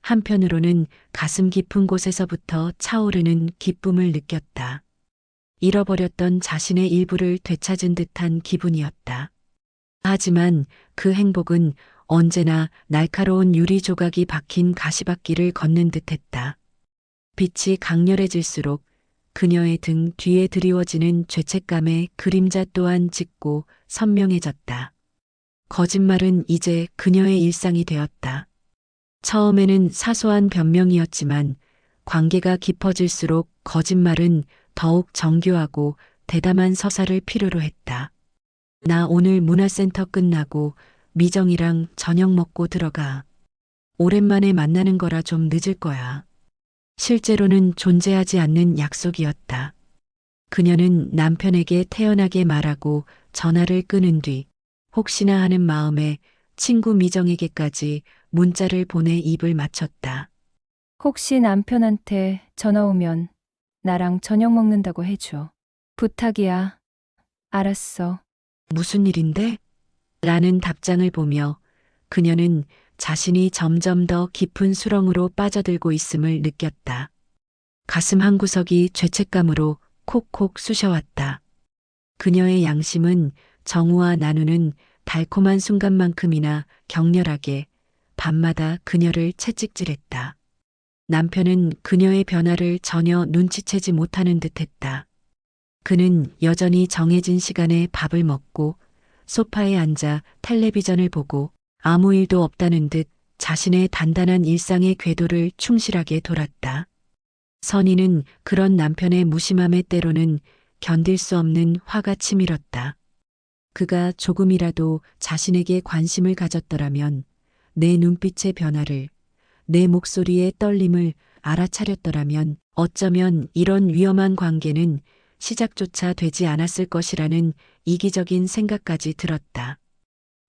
한편으로는 가슴 깊은 곳에서부터 차오르는 기쁨을 느꼈다. 잃어버렸던 자신의 일부를 되찾은 듯한 기분이었다. 하지만 그 행복은 언제나 날카로운 유리 조각이 박힌 가시밭길을 걷는 듯했다. 빛이 강렬해질수록 그녀의 등 뒤에 드리워지는 죄책감의 그림자 또한 짙고 선명해졌다. 거짓말은 이제 그녀의 일상이 되었다. 처음에는 사소한 변명이었지만 관계가 깊어질수록 거짓말은 더욱 정교하고 대담한 서사를 필요로 했다. 나 오늘 문화센터 끝나고 미정이랑 저녁 먹고 들어가. 오랜만에 만나는 거라 좀 늦을 거야. 실제로는 존재하지 않는 약속이었다. 그녀는 남편에게 태연하게 말하고 전화를 끊은 뒤 혹시나 하는 마음에 친구 미정에게까지 문자를 보내 입을 맞췄다. 혹시 남편한테 전화 오면 나랑 저녁 먹는다고 해줘. 부탁이야. 알았어. 무슨 일인데? 라는 답장을 보며 그녀는 자신이 점점 더 깊은 수렁으로 빠져들고 있음을 느꼈다. 가슴 한구석이 죄책감으로 콕콕 쑤셔왔다. 그녀의 양심은 정우와 나누는 달콤한 순간만큼이나 격렬하게 밤마다 그녀를 채찍질했다. 남편은 그녀의 변화를 전혀 눈치채지 못하는 듯했다. 그는 여전히 정해진 시간에 밥을 먹고 소파에 앉아 텔레비전을 보고 아무 일도 없다는 듯 자신의 단단한 일상의 궤도를 충실하게 돌았다. 선희는 그런 남편의 무심함에 때로는 견딜 수 없는 화가 치밀었다. 그가 조금이라도 자신에게 관심을 가졌더라면 내 눈빛의 변화를, 내 목소리의 떨림을 알아차렸더라면 어쩌면 이런 위험한 관계는 시작조차 되지 않았을 것이라는 이기적인 생각까지 들었다.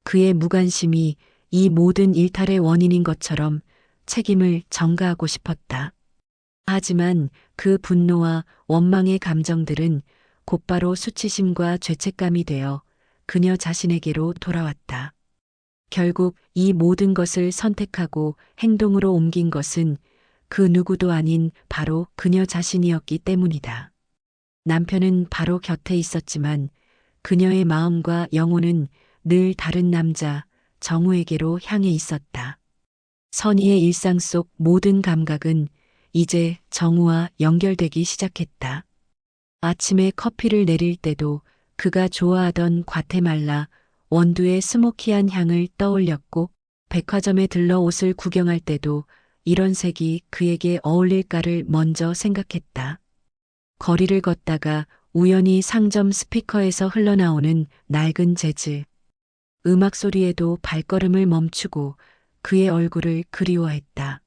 그의 무관심이 이 모든 일탈의 원인인 것처럼 책임을 전가하고 싶었다. 하지만 그 분노와 원망의 감정들은 곧바로 수치심과 죄책감이 되어 그녀 자신에게로 돌아왔다. 결국 이 모든 것을 선택하고 행동으로 옮긴 것은 그 누구도 아닌 바로 그녀 자신이었기 때문이다. 남편은 바로 곁에 있었지만 그녀의 마음과 영혼은 늘 다른 남자, 정우에게로 향해 있었다. 선희의 일상 속 모든 감각은 이제 정우와 연결되기 시작했다. 아침에 커피를 내릴 때도 그가 좋아하던 과테말라 원두의 스모키한 향을 떠올렸고, 백화점에 들러 옷을 구경할 때도 이런 색이 그에게 어울릴까를 먼저 생각했다. 거리를 걷다가 우연히 상점 스피커에서 흘러나오는 낡은 재즈 음악 소리에도 발걸음을 멈추고 그의 얼굴을 그리워했다.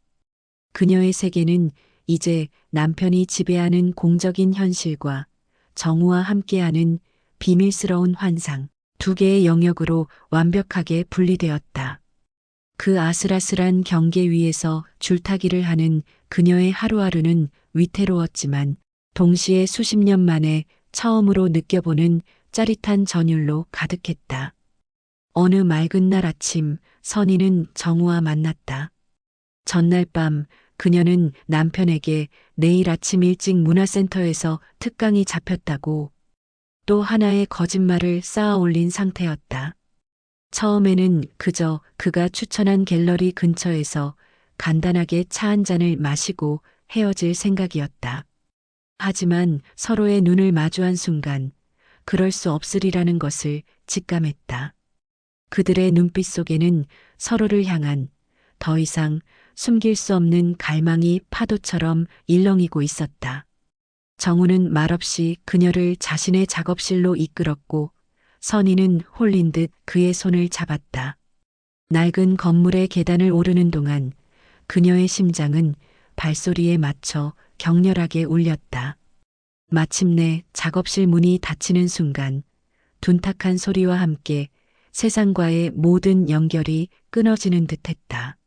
그녀의 세계는 이제 남편이 지배하는 공적인 현실과 정우와 함께하는 비밀스러운 환상, 두 개의 영역으로 완벽하게 분리되었다. 그 아슬아슬한 경계 위에서 줄타기를 하는 그녀의 하루하루는 위태로웠지만 동시에 수십 년 만에 처음으로 느껴보는 짜릿한 전율로 가득했다. 어느 맑은 날 아침, 선희는 정우와 만났다. 전날 밤 그녀는 남편에게 내일 아침 일찍 문화센터에서 특강이 잡혔다고 또 하나의 거짓말을 쌓아 올린 상태였다. 처음에는 그저 그가 추천한 갤러리 근처에서 간단하게 차 한 잔을 마시고 헤어질 생각이었다. 하지만 서로의 눈을 마주한 순간 그럴 수 없으리라는 것을 직감했다. 그들의 눈빛 속에는 서로를 향한 더 이상 숨길 수 없는 갈망이 파도처럼 일렁이고 있었다. 정우는 말없이 그녀를 자신의 작업실로 이끌었고 선희는 홀린 듯 그의 손을 잡았다. 낡은 건물의 계단을 오르는 동안 그녀의 심장은 발소리에 맞춰 격렬하게 울렸다. 마침내 작업실 문이 닫히는 순간 둔탁한 소리와 함께 세상과의 모든 연결이 끊어지는 듯했다.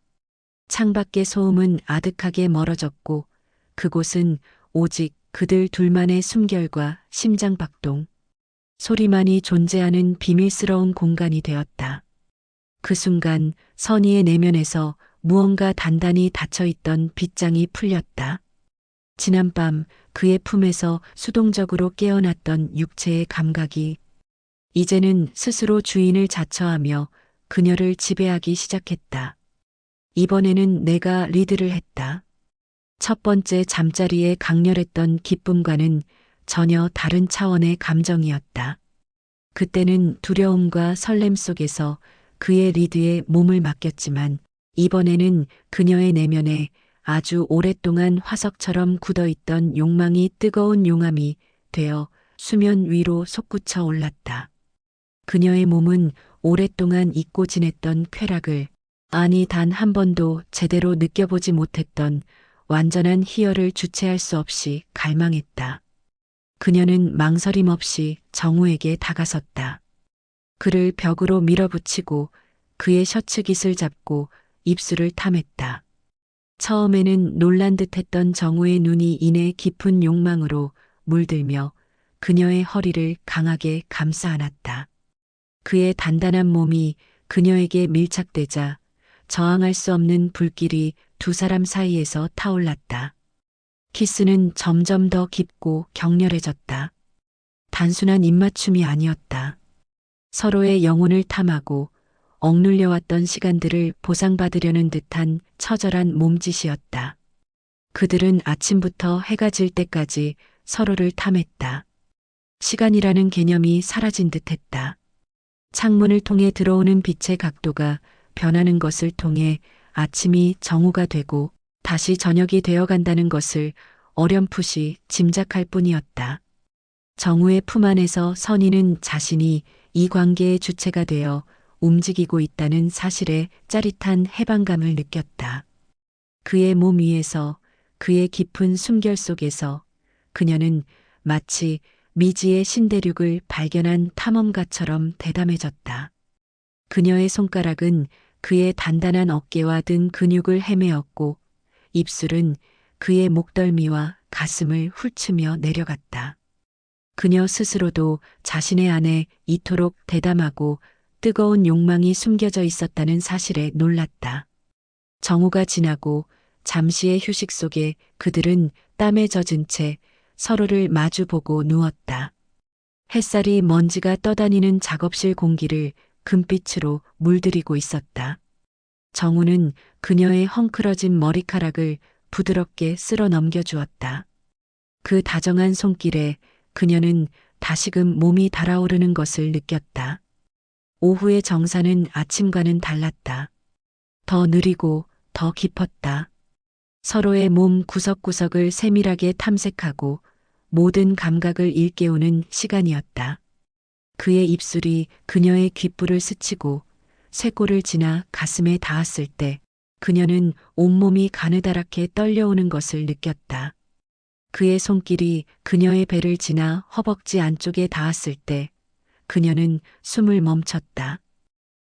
창밖의 소음은 아득하게 멀어졌고 그곳은 오직 그들 둘만의 숨결과 심장박동, 소리만이 존재하는 비밀스러운 공간이 되었다. 그 순간 선희의 내면에서 무언가 단단히 닫혀있던 빗장이 풀렸다. 지난밤 그의 품에서 수동적으로 깨어났던 육체의 감각이 이제는 스스로 주인을 자처하며 그녀를 지배하기 시작했다. 이번에는 내가 리드를 했다. 첫 번째 잠자리에 강렬했던 기쁨과는 전혀 다른 차원의 감정이었다. 그때는 두려움과 설렘 속에서 그의 리드에 몸을 맡겼지만 이번에는 그녀의 내면에 아주 오랫동안 화석처럼 굳어있던 욕망이 뜨거운 용암이 되어 수면 위로 솟구쳐 올랐다. 그녀의 몸은 오랫동안 잊고 지냈던 쾌락을, 아니 단 한 번도 제대로 느껴보지 못했던 완전한 희열을 주체할 수 없이 갈망했다. 그녀는 망설임 없이 정우에게 다가섰다. 그를 벽으로 밀어붙이고 그의 셔츠 깃을 잡고 입술을 탐했다. 처음에는 놀란 듯했던 정우의 눈이 이내 깊은 욕망으로 물들며 그녀의 허리를 강하게 감싸 안았다. 그의 단단한 몸이 그녀에게 밀착되자 저항할 수 없는 불길이 두 사람 사이에서 타올랐다. 키스는 점점 더 깊고 격렬해졌다. 단순한 입맞춤이 아니었다. 서로의 영혼을 탐하고 억눌려왔던 시간들을 보상받으려는 듯한 처절한 몸짓이었다. 그들은 아침부터 해가 질 때까지 서로를 탐했다. 시간이라는 개념이 사라진 듯했다. 창문을 통해 들어오는 빛의 각도가 변하는 것을 통해 아침이 정오가 되고 다시 저녁이 되어간다는 것을 어렴풋이 짐작할 뿐이었다. 정우의 품 안에서 선희는 자신이 이 관계의 주체가 되어 움직이고 있다는 사실에 짜릿한 해방감을 느꼈다. 그의 몸 위에서, 그의 깊은 숨결 속에서 그녀는 마치 미지의 신대륙을 발견한 탐험가처럼 대담해졌다. 그녀의 손가락은 그의 단단한 어깨와 등 근육을 헤매었고 입술은 그의 목덜미와 가슴을 훑으며 내려갔다. 그녀 스스로도 자신의 안에 이토록 대담하고 뜨거운 욕망이 숨겨져 있었다는 사실에 놀랐다. 정오가 지나고 잠시의 휴식 속에 그들은 땀에 젖은 채 서로를 마주보고 누웠다. 햇살이 먼지가 떠다니는 작업실 공기를 금빛으로 물들이고 있었다. 정우는 그녀의 헝클어진 머리카락을 부드럽게 쓸어 넘겨주었다. 그 다정한 손길에 그녀는 다시금 몸이 달아오르는 것을 느꼈다. 오후의 정사는 아침과는 달랐다. 더 느리고 더 깊었다. 서로의 몸 구석구석을 세밀하게 탐색하고 모든 감각을 일깨우는 시간이었다. 그의 입술이 그녀의 귓불을 스치고 쇄골을 지나 가슴에 닿았을 때 그녀는 온몸이 가느다랗게 떨려오는 것을 느꼈다. 그의 손길이 그녀의 배를 지나 허벅지 안쪽에 닿았을 때 그녀는 숨을 멈췄다.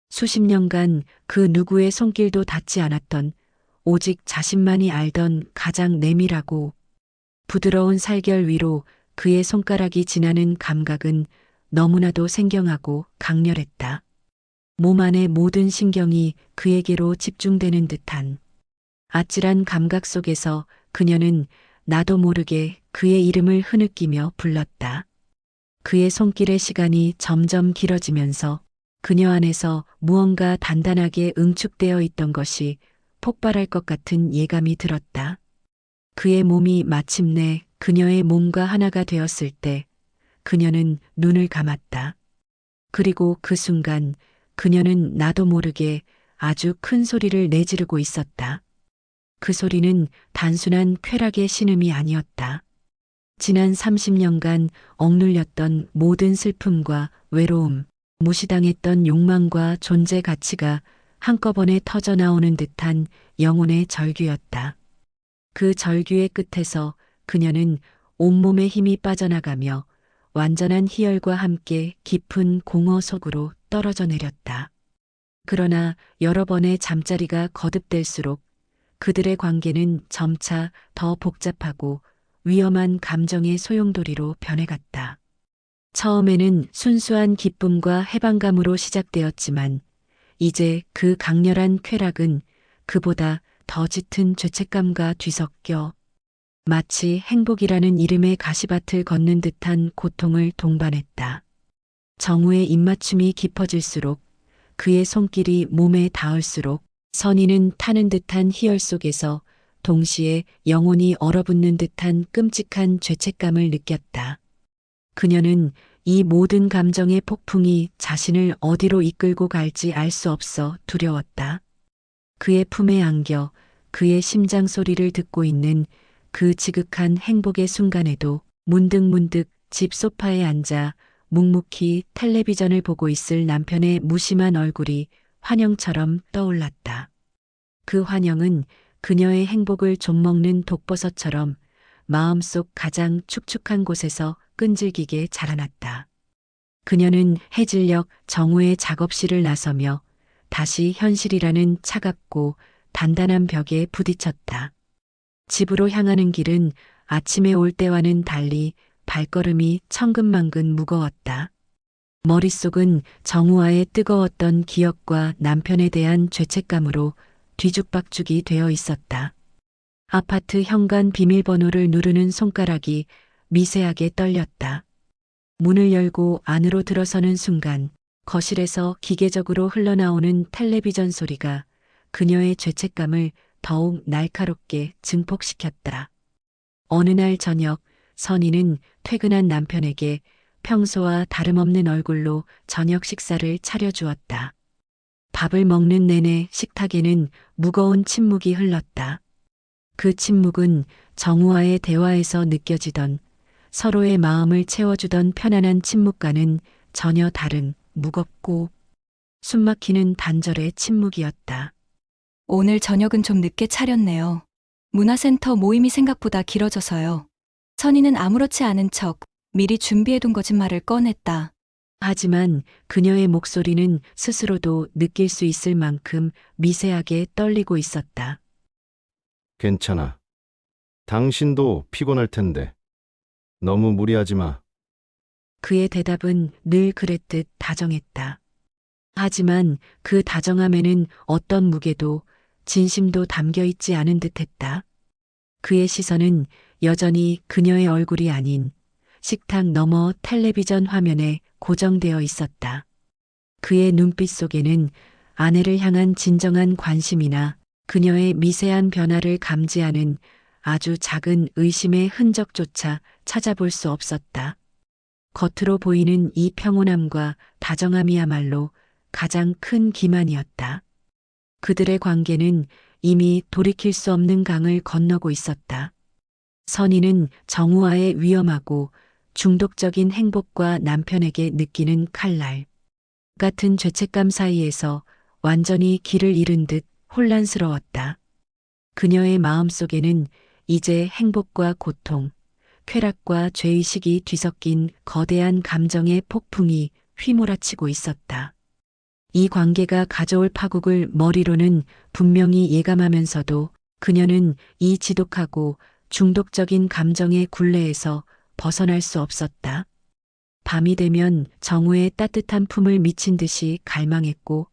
수십 년간 그 누구의 손길도 닿지 않았던 오직 자신만이 알던 가장 내밀하고 부드러운 살결 위로 그의 손가락이 지나는 감각은 너무나도 생경하고 강렬했다. 몸 안의 모든 신경이 그에게로 집중되는 듯한 아찔한 감각 속에서 그녀는 나도 모르게 그의 이름을 흐느끼며 불렀다. 그의 손길의 시간이 점점 길어지면서 그녀 안에서 무언가 단단하게 응축되어 있던 것이 폭발할 것 같은 예감이 들었다. 그의 몸이 마침내 그녀의 몸과 하나가 되었을 때 그녀는 눈을 감았다. 그리고 그 순간 그녀는 나도 모르게 아주 큰 소리를 내지르고 있었다. 그 소리는 단순한 쾌락의 신음이 아니었다. 지난 30년간 억눌렸던 모든 슬픔과 외로움, 무시당했던 욕망과 존재 가치가 한꺼번에 터져 나오는 듯한 영혼의 절규였다. 그 절규의 끝에서 그녀는 온몸에 힘이 빠져나가며 완전한 희열과 함께 깊은 공허 속으로 떨어져 내렸다. 그러나 여러 번의 잠자리가 거듭될수록 그들의 관계는 점차 더 복잡하고 위험한 감정의 소용돌이로 변해갔다. 처음에는 순수한 기쁨과 해방감으로 시작되었지만 이제 그 강렬한 쾌락은 그보다 더 짙은 죄책감과 뒤섞여 마치 행복이라는 이름의 가시밭을 걷는 듯한 고통을 동반했다. 정우의 입맞춤이 깊어질수록 그의 손길이 몸에 닿을수록 선희는 타는 듯한 희열 속에서 동시에 영혼이 얼어붙는 듯한 끔찍한 죄책감을 느꼈다. 그녀는 이 모든 감정의 폭풍이 자신을 어디로 이끌고 갈지 알 수 없어 두려웠다. 그의 품에 안겨 그의 심장 소리를 듣고 있는 그 지극한 행복의 순간에도 문득문득 집 소파에 앉아 묵묵히 텔레비전을 보고 있을 남편의 무심한 얼굴이 환영처럼 떠올랐다. 그 환영은 그녀의 행복을 좀먹는 독버섯처럼 마음속 가장 축축한 곳에서 끈질기게 자라났다. 그녀는 해질녘 정우의 작업실을 나서며 다시 현실이라는 차갑고 단단한 벽에 부딪혔다. 집으로 향하는 길은 아침에 올 때와는 달리 발걸음이 천근만근 무거웠다. 머릿속은 정우와의 뜨거웠던 기억과 남편에 대한 죄책감으로 뒤죽박죽이 되어 있었다. 아파트 현관 비밀번호를 누르는 손가락이 미세하게 떨렸다. 문을 열고 안으로 들어서는 순간 거실에서 기계적으로 흘러나오는 텔레비전 소리가 그녀의 죄책감을 더욱 날카롭게 증폭시켰다. 어느 날 저녁 선희는 퇴근한 남편에게 평소와 다름없는 얼굴로 저녁 식사를 차려주었다. 밥을 먹는 내내 식탁에는 무거운 침묵이 흘렀다. 그 침묵은 정우와의 대화에서 느껴지던 서로의 마음을 채워주던 편안한 침묵과는 전혀 다른 무겁고 숨막히는 단절의 침묵이었다. 오늘 저녁은 좀 늦게 차렸네요. 문화센터 모임이 생각보다 길어져서요. 선희는 아무렇지 않은 척 미리 준비해둔 거짓말을 꺼냈다. 하지만 그녀의 목소리는 스스로도 느낄 수 있을 만큼 미세하게 떨리고 있었다. 괜찮아. 당신도 피곤할 텐데. 너무 무리하지 마. 그의 대답은 늘 그랬듯 다정했다. 하지만 그 다정함에는 어떤 무게도 진심도 담겨 있지 않은 듯했다. 그의 시선은 여전히 그녀의 얼굴이 아닌 식탁 너머 텔레비전 화면에 고정되어 있었다. 그의 눈빛 속에는 아내를 향한 진정한 관심이나 그녀의 미세한 변화를 감지하는 아주 작은 의심의 흔적조차 찾아볼 수 없었다. 겉으로 보이는 이 평온함과 다정함이야말로 가장 큰 기만이었다. 그들의 관계는 이미 돌이킬 수 없는 강을 건너고 있었다. 선희는 정우와의 위험하고 중독적인 행복과 남편에게 느끼는 칼날 같은 죄책감 사이에서 완전히 길을 잃은 듯 혼란스러웠다. 그녀의 마음속에는 이제 행복과 고통, 쾌락과 죄의식이 뒤섞인 거대한 감정의 폭풍이 휘몰아치고 있었다. 이 관계가 가져올 파국을 머리로는 분명히 예감하면서도 그녀는 이 지독하고 중독적인 감정의 굴레에서 벗어날 수 없었다. 밤이 되면 정우의 따뜻한 품을 미친 듯이 갈망했고,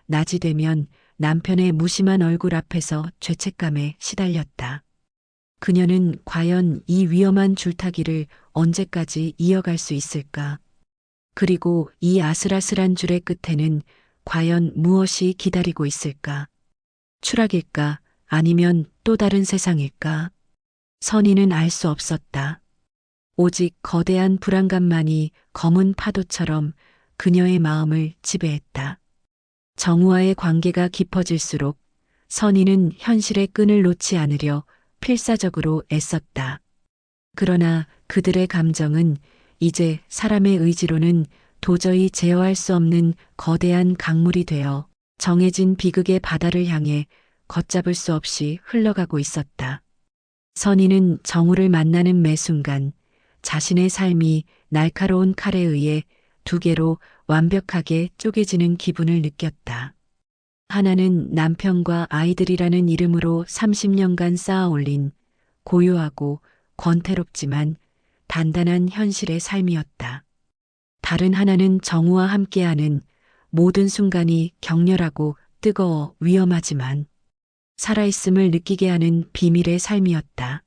낮이 되면 남편의 무심한 얼굴 앞에서 죄책감에 시달렸다. 그녀는 과연 이 위험한 줄타기를 언제까지 이어갈 수 있을까? 그리고 이 아슬아슬한 줄의 끝에는 과연 무엇이 기다리고 있을까? 추락일까? 아니면 또 다른 세상일까? 선희는 알 수 없었다. 오직 거대한 불안감만이 검은 파도처럼 그녀의 마음을 지배했다. 정우와의 관계가 깊어질수록 선희는 현실의 끈을 놓지 않으려 필사적으로 애썼다. 그러나 그들의 감정은 이제 사람의 의지로는 도저히 제어할 수 없는 거대한 강물이 되어 정해진 비극의 바다를 향해 걷잡을 수 없이 흘러가고 있었다. 선희는 정우를 만나는 매 순간 자신의 삶이 날카로운 칼에 의해 두 개로 완벽하게 쪼개지는 기분을 느꼈다. 하나는 남편과 아이들이라는 이름으로 30년간 쌓아 올린 고요하고 권태롭지만 단단한 현실의 삶이었다. 다른 하나는 정우와 함께하는 모든 순간이 격렬하고 뜨거워 위험하지만 살아있음을 느끼게 하는 비밀의 삶이었다.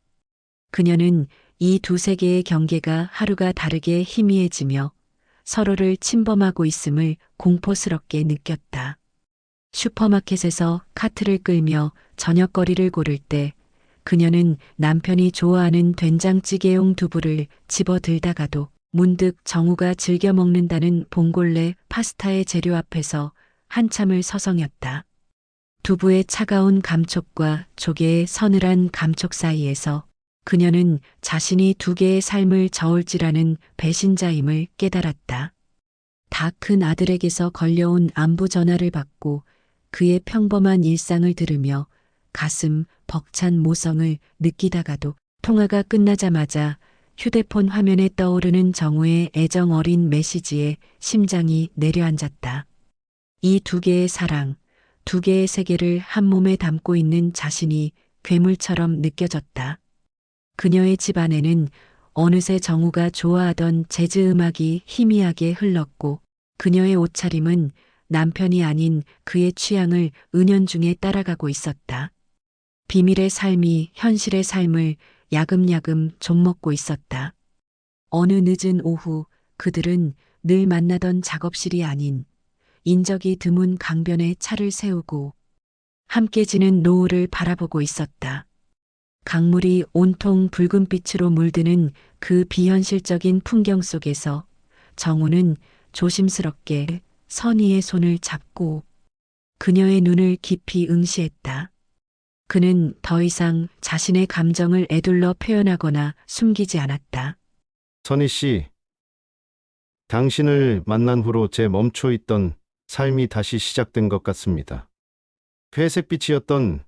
그녀는 이 두 세계의 경계가 하루가 다르게 희미해지며 서로를 침범하고 있음을 공포스럽게 느꼈다. 슈퍼마켓에서 카트를 끌며 저녁거리를 고를 때 그녀는 남편이 좋아하는 된장찌개용 두부를 집어들다가도 문득 정우가 즐겨 먹는다는 봉골레 파스타의 재료 앞에서 한참을 서성였다. 두부의 차가운 감촉과 조개의 서늘한 감촉 사이에서 그녀는 자신이 두 개의 삶을 저울질하는 배신자임을 깨달았다. 다 큰 아들에게서 걸려온 안부 전화를 받고 그의 평범한 일상을 들으며 가슴 벅찬 모성을 느끼다가도 통화가 끝나자마자 휴대폰 화면에 떠오르는 정우의 애정 어린 메시지에 심장이 내려앉았다. 이 두 개의 사랑, 두 개의 세계를 한 몸에 담고 있는 자신이 괴물처럼 느껴졌다. 그녀의 집 안에는 어느새 정우가 좋아하던 재즈 음악이 희미하게 흘렀고 그녀의 옷차림은 남편이 아닌 그의 취향을 은연중에 따라가고 있었다. 비밀의 삶이 현실의 삶을 야금야금 좀먹고 있었다. 어느 늦은 오후 그들은 늘 만나던 작업실이 아닌 인적이 드문 강변에 차를 세우고 함께 지는 노을을 바라보고 있었다. 강물이 온통 붉은 빛으로 물드는 그 비현실적인 풍경 속에서 정우는 조심스럽게 선희의 손을 잡고 그녀의 눈을 깊이 응시했다. 그는 더 이상 자신의 감정을 에둘러 표현하거나 숨기지 않았다. 선희 씨, 당신을 만난 후로 제 멈춰 있던 삶이 다시 시작된 것 같습니다. 회색빛이었던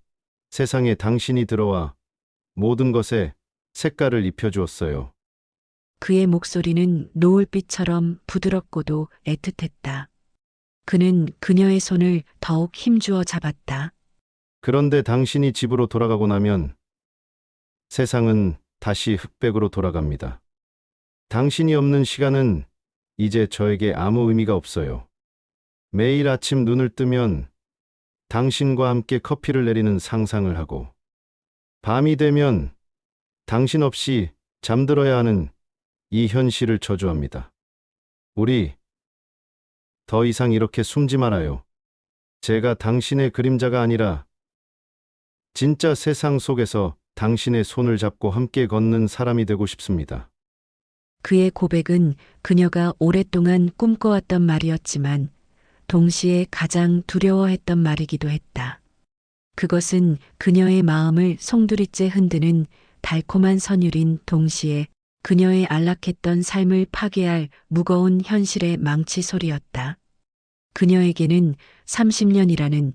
세상에 당신이 들어와 모든 것에 색깔을 입혀주었어요. 그의 목소리는 노을빛처럼 부드럽고도 애틋했다. 그는 그녀의 손을 더욱 힘주어 잡았다. 그런데 당신이 집으로 돌아가고 나면 세상은 다시 흑백으로 돌아갑니다. 당신이 없는 시간은 이제 저에게 아무 의미가 없어요. 매일 아침 눈을 뜨면 당신과 함께 커피를 내리는 상상을 하고, 밤이 되면 당신 없이 잠들어야 하는 이 현실을 저주합니다. 우리 더 이상 이렇게 숨지 말아요. 제가 당신의 그림자가 아니라 진짜 세상 속에서 당신의 손을 잡고 함께 걷는 사람이 되고 싶습니다. 그의 고백은 그녀가 오랫동안 꿈꿔왔던 말이었지만 동시에 가장 두려워했던 말이기도 했다. 그것은 그녀의 마음을 송두리째 흔드는 달콤한 선율인 동시에 그녀의 안락했던 삶을 파괴할 무거운 현실의 망치 소리였다. 그녀에게는 30년이라는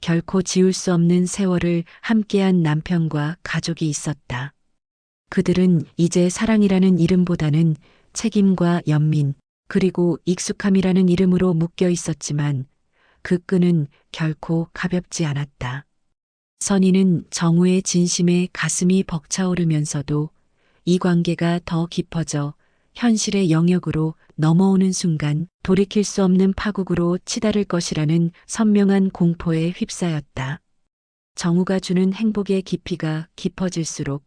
결코 지울 수 없는 세월을 함께한 남편과 가족이 있었다. 그들은 이제 사랑이라는 이름보다는 책임과 연민, 그리고 익숙함이라는 이름으로 묶여 있었지만 그 끈은 결코 가볍지 않았다. 선희는 정우의 진심에 가슴이 벅차오르면서도 이 관계가 더 깊어져 현실의 영역으로 넘어오는 순간 돌이킬 수 없는 파국으로 치달을 것이라는 선명한 공포에 휩싸였다. 정우가 주는 행복의 깊이가 깊어질수록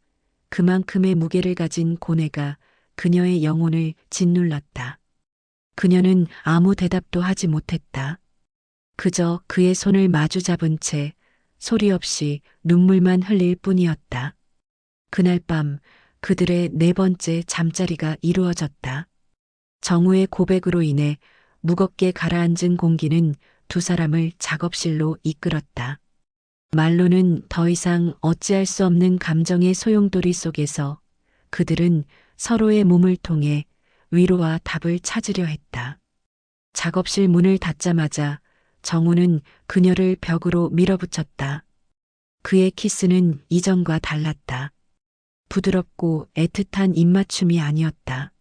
그만큼의 무게를 가진 고뇌가 그녀의 영혼을 짓눌렀다. 그녀는 아무 대답도 하지 못했다. 그저 그의 손을 마주 잡은 채 소리 없이 눈물만 흘릴 뿐이었다. 그날 밤 그들의 네 번째 잠자리가 이루어졌다. 정우의 고백으로 인해 무겁게 가라앉은 공기는 두 사람을 작업실로 이끌었다. 말로는 더 이상 어찌할 수 없는 감정의 소용돌이 속에서 그들은 서로의 몸을 통해 위로와 답을 찾으려 했다. 작업실 문을 닫자마자 정우는 그녀를 벽으로 밀어붙였다. 그의 키스는 이전과 달랐다. 부드럽고 애틋한 입맞춤이 아니었다.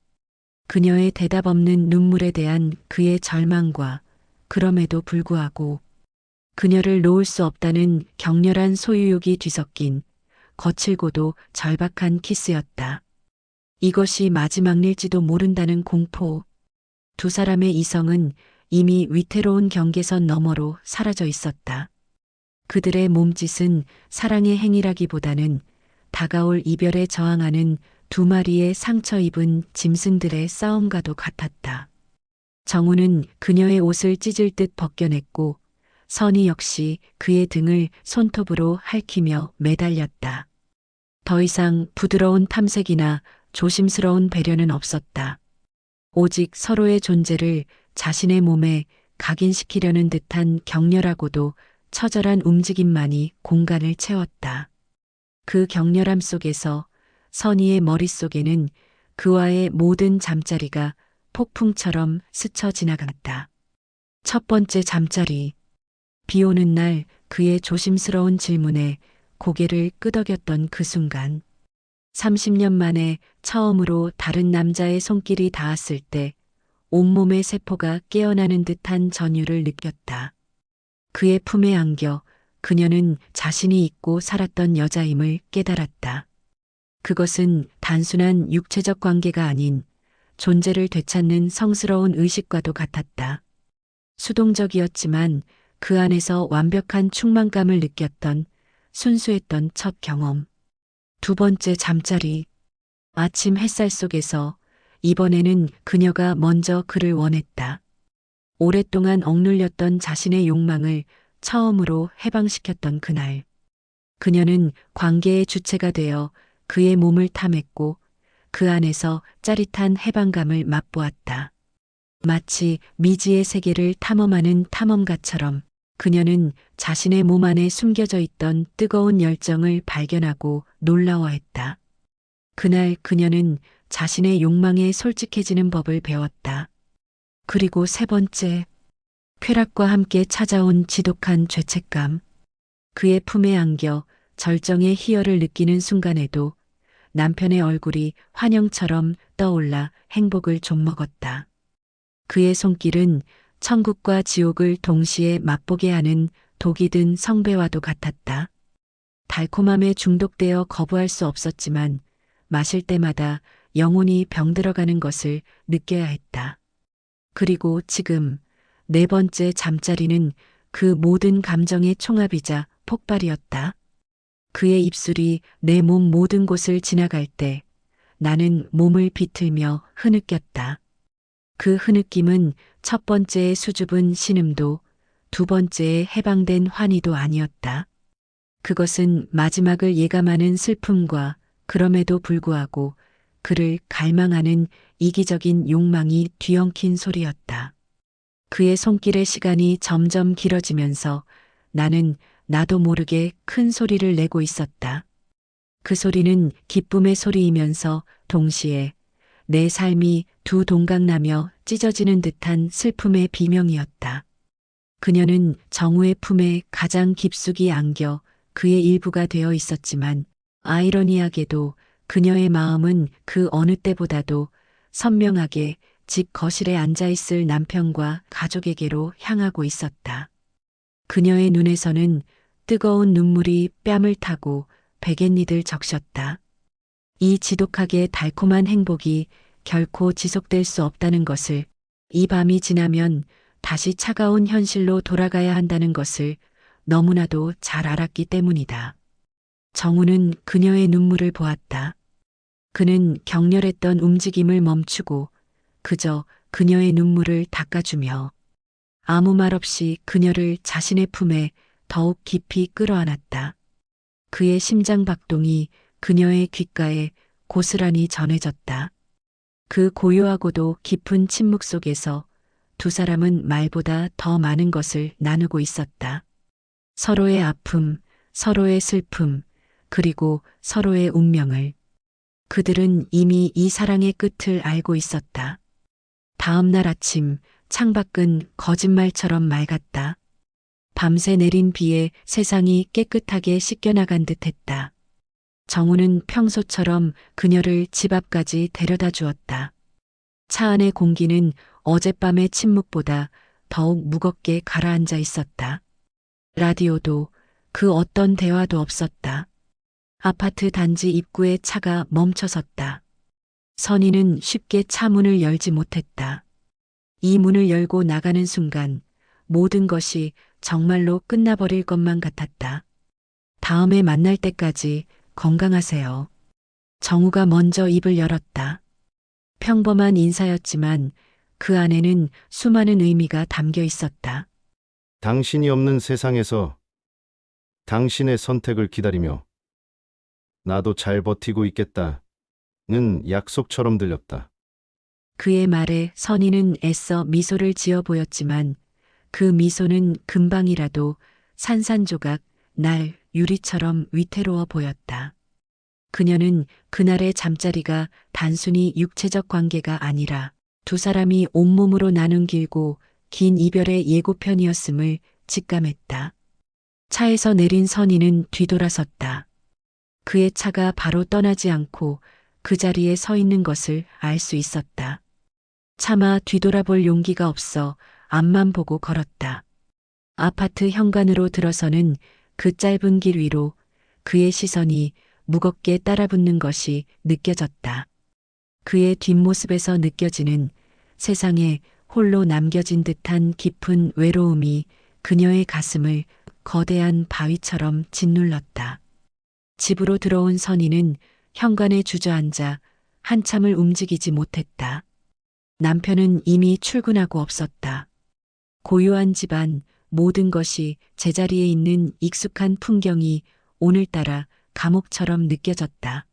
그녀의 대답 없는 눈물에 대한 그의 절망과 그럼에도 불구하고 그녀를 놓을 수 없다는 격렬한 소유욕이 뒤섞인 거칠고도 절박한 키스였다. 이것이 마지막일지도 모른다는 공포. 두 사람의 이성은 이미 위태로운 경계선 너머로 사라져 있었다. 그들의 몸짓은 사랑의 행위라기보다는 다가올 이별에 저항하는 두 마리의 상처 입은 짐승들의 싸움과도 같았다. 정우는 그녀의 옷을 찢을 듯 벗겨냈고 선희 역시 그의 등을 손톱으로 핥히며 매달렸다. 더 이상 부드러운 탐색이나 조심스러운 배려는 없었다. 오직 서로의 존재를 자신의 몸에 각인시키려는 듯한 격렬하고도 처절한 움직임만이 공간을 채웠다. 그 격렬함 속에서 선희의 머릿속에는 그와의 모든 잠자리가 폭풍처럼 스쳐 지나갔다. 첫 번째 잠자리. 비 오는 날 그의 조심스러운 질문에 고개를 끄덕였던 그 순간. 30년 만에 처음으로 다른 남자의 손길이 닿았을 때 온몸의 세포가 깨어나는 듯한 전율을 느꼈다. 그의 품에 안겨 그녀는 자신이 잊고 살았던 여자임을 깨달았다. 그것은 단순한 육체적 관계가 아닌 존재를 되찾는 성스러운 의식과도 같았다. 수동적이었지만 그 안에서 완벽한 충만감을 느꼈던 순수했던 첫 경험. 두 번째 잠자리. 아침 햇살 속에서 이번에는 그녀가 먼저 그를 원했다. 오랫동안 억눌렸던 자신의 욕망을 처음으로 해방시켰던 그날. 그녀는 관계의 주체가 되어 그의 몸을 탐했고 그 안에서 짜릿한 해방감을 맛보았다. 마치 미지의 세계를 탐험하는 탐험가처럼 그녀는 자신의 몸 안에 숨겨져 있던 뜨거운 열정을 발견하고 놀라워했다. 그날 그녀는 자신의 욕망에 솔직해지는 법을 배웠다. 그리고 세 번째, 쾌락과 함께 찾아온 지독한 죄책감. 그의 품에 안겨 절정의 희열을 느끼는 순간에도 남편의 얼굴이 환영처럼 떠올라 행복을 좀먹었다. 그의 손길은 천국과 지옥을 동시에 맛보게 하는 독이 든 성배와도 같았다. 달콤함에 중독되어 거부할 수 없었지만 마실 때마다 영혼이 병들어가는 것을 느껴야 했다. 그리고 지금 네 번째 잠자리는 그 모든 감정의 총합이자 폭발이었다. 그의 입술이 내 몸 모든 곳을 지나갈 때 나는 몸을 비틀며 흐느꼈다. 그 흐느낌은 첫 번째의 수줍은 신음도 두 번째의 해방된 환희도 아니었다. 그것은 마지막을 예감하는 슬픔과 그럼에도 불구하고 그를 갈망하는 이기적인 욕망이 뒤엉킨 소리였다. 그의 손길의 시간이 점점 길어지면서 나는 나도 모르게 큰 소리를 내고 있었다. 그 소리는 기쁨의 소리이면서 동시에 내 삶이 두 동강나며 찢어지는 듯한 슬픔의 비명이었다. 그녀는 정우의 품에 가장 깊숙이 안겨 그의 일부가 되어 있었지만 아이러니하게도 그녀의 마음은 그 어느 때보다도 선명하게 집 거실에 앉아있을 남편과 가족에게로 향하고 있었다. 그녀의 눈에서는 뜨거운 눈물이 뺨을 타고 베갯니들 적셨다. 이 지독하게 달콤한 행복이 결코 지속될 수 없다는 것을, 이 밤이 지나면 다시 차가운 현실로 돌아가야 한다는 것을 너무나도 잘 알았기 때문이다. 정우는 그녀의 눈물을 보았다. 그는 격렬했던 움직임을 멈추고 그저 그녀의 눈물을 닦아주며 아무 말 없이 그녀를 자신의 품에 더욱 깊이 끌어안았다. 그의 심장 박동이 그녀의 귓가에 고스란히 전해졌다. 그 고요하고도 깊은 침묵 속에서 두 사람은 말보다 더 많은 것을 나누고 있었다. 서로의 아픔, 서로의 슬픔, 그리고 서로의 운명을. 그들은 이미 이 사랑의 끝을 알고 있었다. 다음 날 아침 창밖은 거짓말처럼 맑았다. 밤새 내린 비에 세상이 깨끗하게 씻겨나간 듯했다. 정우는 평소처럼 그녀를 집 앞까지 데려다 주었다. 차 안의 공기는 어젯밤의 침묵보다 더욱 무겁게 가라앉아 있었다. 라디오도 그 어떤 대화도 없었다. 아파트 단지 입구에 차가 멈춰섰다. 선희는 쉽게 차 문을 열지 못했다. 이 문을 열고 나가는 순간 모든 것이 정말로 끝나버릴 것만 같았다. 다음에 만날 때까지 건강하세요. 정우가 먼저 입을 열었다. 평범한 인사였지만 그 안에는 수많은 의미가 담겨 있었다. 당신이 없는 세상에서 당신의 선택을 기다리며 나도 잘 버티고 있겠다는 약속처럼 들렸다. 그의 말에 선희는 애써 미소를 지어 보였지만 그 미소는 금방이라도 산산조각 날 유리처럼 위태로워 보였다. 그녀는 그날의 잠자리가 단순히 육체적 관계가 아니라 두 사람이 온몸으로 나눈 길고 긴 이별의 예고편이었음을 직감했다. 차에서 내린 선희는 뒤돌아섰다. 그의 차가 바로 떠나지 않고 그 자리에 서 있는 것을 알 수 있었다. 차마 뒤돌아볼 용기가 없어 앞만 보고 걸었다. 아파트 현관으로 들어서는 그 짧은 길 위로 그의 시선이 무겁게 따라붙는 것이 느껴졌다. 그의 뒷모습에서 느껴지는 세상에 홀로 남겨진 듯한 깊은 외로움이 그녀의 가슴을 거대한 바위처럼 짓눌렀다. 집으로 들어온 선희는 현관에 주저앉아 한참을 움직이지 못했다. 남편은 이미 출근하고 없었다. 고요한 집안, 모든 것이 제자리에 있는 익숙한 풍경이 오늘따라 감옥처럼 느껴졌다.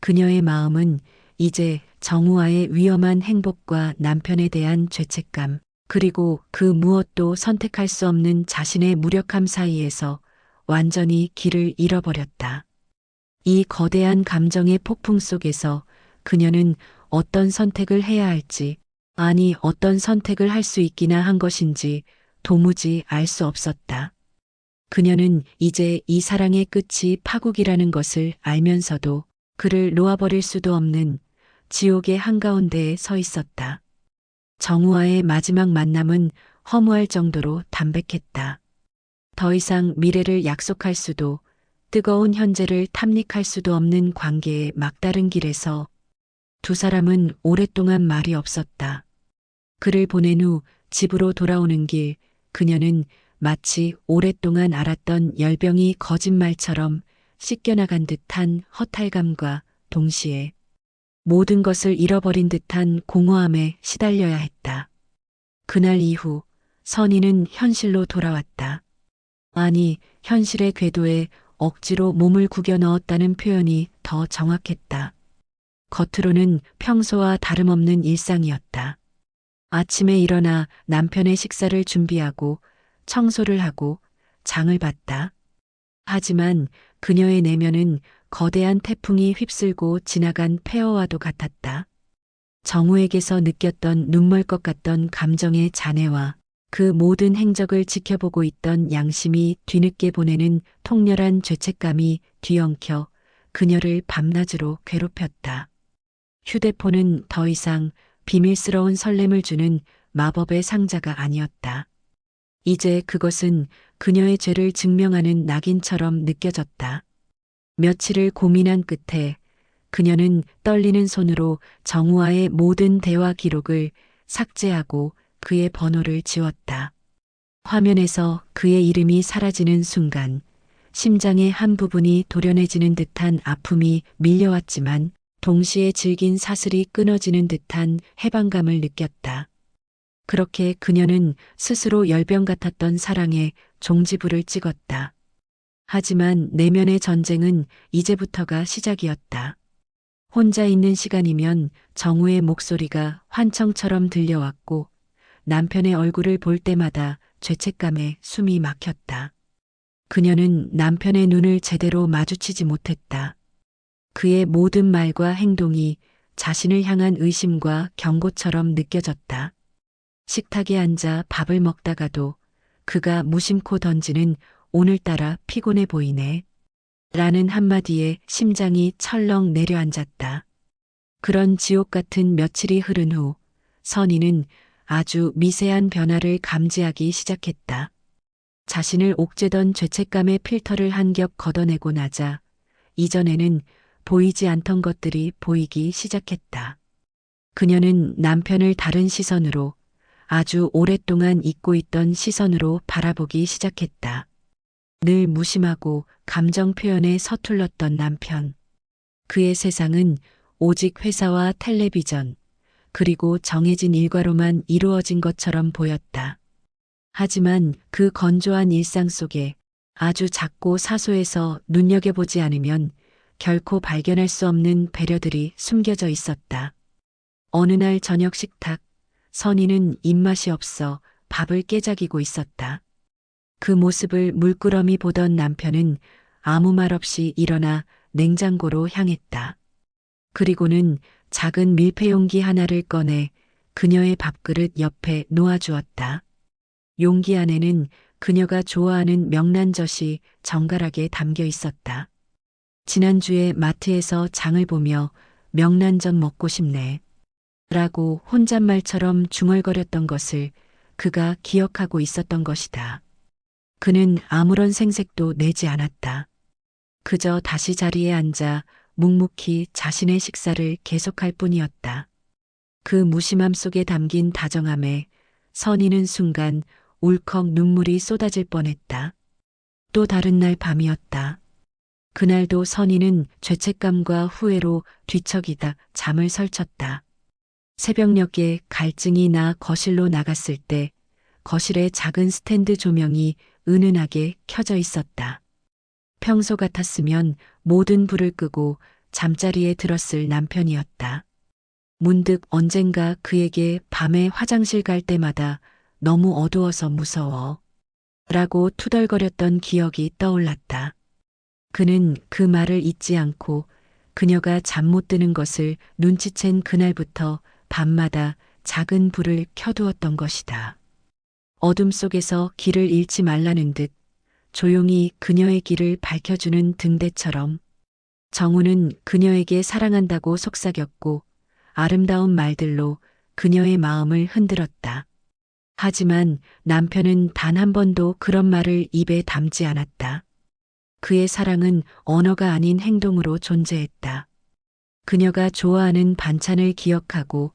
그녀의 마음은 이제 정우와의 위험한 행복과 남편에 대한 죄책감, 그리고 그 무엇도 선택할 수 없는 자신의 무력함 사이에서 완전히 길을 잃어버렸다. 이 거대한 감정의 폭풍 속에서 그녀는 어떤 선택을 해야 할지, 아니 어떤 선택을 할 수 있기나 한 것인지 도무지 알 수 없었다. 그녀는 이제 이 사랑의 끝이 파국이라는 것을 알면서도 그를 놓아버릴 수도 없는 지옥의 한가운데에 서 있었다. 정우와의 마지막 만남은 허무할 정도로 담백했다. 더 이상 미래를 약속할 수도 뜨거운 현재를 탐닉할 수도 없는 관계의 막다른 길에서 두 사람은 오랫동안 말이 없었다. 그를 보낸 후 집으로 돌아오는 길, 그녀는 마치 오랫동안 알았던 열병이 거짓말처럼 씻겨나간 듯한 허탈감과 동시에 모든 것을 잃어버린 듯한 공허함에 시달려야 했다. 그날 이후 선희는 현실로 돌아왔다. 아니, 현실의 궤도에 억지로 몸을 구겨 넣었다는 표현이 더 정확했다. 겉으로는 평소와 다름없는 일상이었다. 아침에 일어나 남편의 식사를 준비하고 청소를 하고 장을 봤다. 하지만 그녀의 내면은 거대한 태풍이 휩쓸고 지나간 폐허와도 같았다. 정우에게서 느꼈던 눈멀 것 같던 감정의 잔해와 그 모든 행적을 지켜보고 있던 양심이 뒤늦게 보내는 통렬한 죄책감이 뒤엉켜 그녀를 밤낮으로 괴롭혔다. 휴대폰은 더 이상 비밀스러운 설렘을 주는 마법의 상자가 아니었다. 이제 그것은 그녀의 죄를 증명하는 낙인처럼 느껴졌다. 며칠을 고민한 끝에 그녀는 떨리는 손으로 정우와의 모든 대화 기록을 삭제하고 그의 번호를 지웠다. 화면에서 그의 이름이 사라지는 순간 심장의 한 부분이 도련해지는 듯한 아픔이 밀려왔지만 동시에 질긴 사슬이 끊어지는 듯한 해방감을 느꼈다. 그렇게 그녀는 스스로 열병 같았던 사랑에 종지부를 찍었다. 하지만 내면의 전쟁은 이제부터가 시작이었다. 혼자 있는 시간이면 정우의 목소리가 환청처럼 들려왔고 남편의 얼굴을 볼 때마다 죄책감에 숨이 막혔다. 그녀는 남편의 눈을 제대로 마주치지 못했다. 그의 모든 말과 행동이 자신을 향한 의심과 경고처럼 느껴졌다. 식탁에 앉아 밥을 먹다가도 그가 무심코 던지는 오늘따라 피곤해 보이네. 라는 한마디에 심장이 철렁 내려앉았다. 그런 지옥 같은 며칠이 흐른 후 선희는 아주 미세한 변화를 감지하기 시작했다. 자신을 옥죄던 죄책감의 필터를 한 겹 걷어내고 나자 이전에는 보이지 않던 것들이 보이기 시작했다. 그녀는 남편을 다른 시선으로 아주 오랫동안 잊고 있던 시선으로 바라보기 시작했다. 늘 무심하고 감정 표현에 서툴렀던 남편. 그의 세상은 오직 회사와 텔레비전, 그리고 정해진 일과로만 이루어진 것처럼 보였다. 하지만 그 건조한 일상 속에 아주 작고 사소해서 눈여겨보지 않으면 결코 발견할 수 없는 배려들이 숨겨져 있었다. 어느 날 저녁 식탁, 선희는 입맛이 없어 밥을 깨작이고 있었다. 그 모습을 물끄러미 보던 남편은 아무 말 없이 일어나 냉장고로 향했다. 그리고는 작은 밀폐 용기 하나를 꺼내 그녀의 밥그릇 옆에 놓아주었다. 용기 안에는 그녀가 좋아하는 명란젓이 정갈하게 담겨 있었다. 지난주에 마트에서 장을 보며 명란젓 먹고 싶네. 라고 혼잣말처럼 중얼거렸던 것을 그가 기억하고 있었던 것이다. 그는 아무런 생색도 내지 않았다. 그저 다시 자리에 앉아 묵묵히 자신의 식사를 계속할 뿐이었다. 그 무심함 속에 담긴 다정함에 선희는 순간 울컥 눈물이 쏟아질 뻔했다. 또 다른 날 밤이었다. 그날도 선희는 죄책감과 후회로 뒤척이다 잠을 설쳤다. 새벽녘에 갈증이 나 거실로 나갔을 때 거실의 작은 스탠드 조명이 은은하게 켜져 있었다. 평소 같았으면 모든 불을 끄고 잠자리에 들었을 남편이었다. 문득 언젠가 그에게 밤에 화장실 갈 때마다 너무 어두워서 무서워 라고 투덜거렸던 기억이 떠올랐다. 그는 그 말을 잊지 않고 그녀가 잠 못 드는 것을 눈치챈 그날부터 밤마다 작은 불을 켜두었던 것이다. 어둠 속에서 길을 잃지 말라는 듯 조용히 그녀의 길을 밝혀주는 등대처럼 정우는 그녀에게 사랑한다고 속삭였고 아름다운 말들로 그녀의 마음을 흔들었다. 하지만 남편은 단 한 번도 그런 말을 입에 담지 않았다. 그의 사랑은 언어가 아닌 행동으로 존재했다. 그녀가 좋아하는 반찬을 기억하고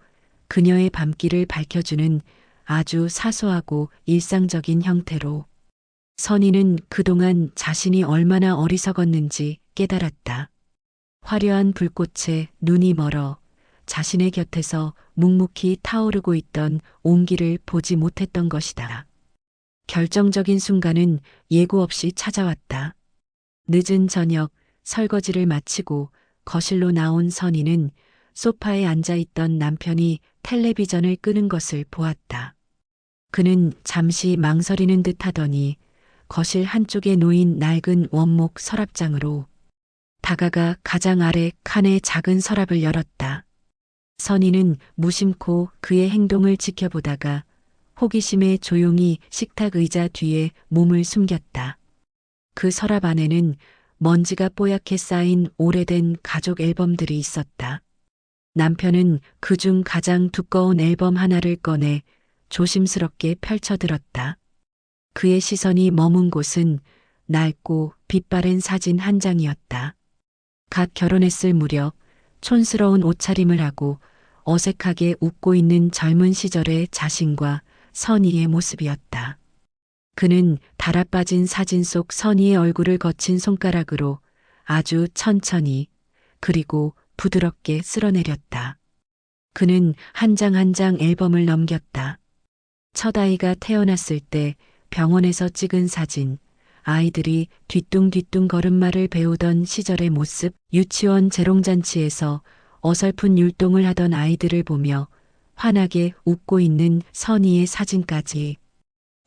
그녀의 밤길을 밝혀주는 아주 사소하고 일상적인 형태로 선희는 그동안 자신이 얼마나 어리석었는지 깨달았다. 화려한 불꽃에 눈이 멀어 자신의 곁에서 묵묵히 타오르고 있던 온기를 보지 못했던 것이다. 결정적인 순간은 예고 없이 찾아왔다. 늦은 저녁 설거지를 마치고 거실로 나온 선희는 소파에 앉아 있던 남편이 텔레비전을 끄는 것을 보았다. 그는 잠시 망설이는 듯 하더니 거실 한쪽에 놓인 낡은 원목 서랍장으로 다가가 가장 아래 칸의 작은 서랍을 열었다. 선희는 무심코 그의 행동을 지켜보다가 호기심에 조용히 식탁 의자 뒤에 몸을 숨겼다. 그 서랍 안에는 먼지가 뽀얗게 쌓인 오래된 가족 앨범들이 있었다. 남편은 그중 가장 두꺼운 앨범 하나를 꺼내 조심스럽게 펼쳐들었다. 그의 시선이 머문 곳은 낡고 빛바랜 사진 한 장이었다. 갓 결혼했을 무렵 촌스러운 옷차림을 하고 어색하게 웃고 있는 젊은 시절의 자신과 선희의 모습이었다. 그는 달아빠진 사진 속 선희의 얼굴을 거친 손가락으로 아주 천천히 그리고 부드럽게 쓸어내렸다. 그는 한 장 한 장 앨범을 넘겼다. 첫 아이가 태어났을 때 병원에서 찍은 사진, 아이들이 뒤뚱뒤뚱 걸음마를 배우던 시절의 모습, 유치원 재롱잔치에서 어설픈 율동을 하던 아이들을 보며 환하게 웃고 있는 선희의 사진까지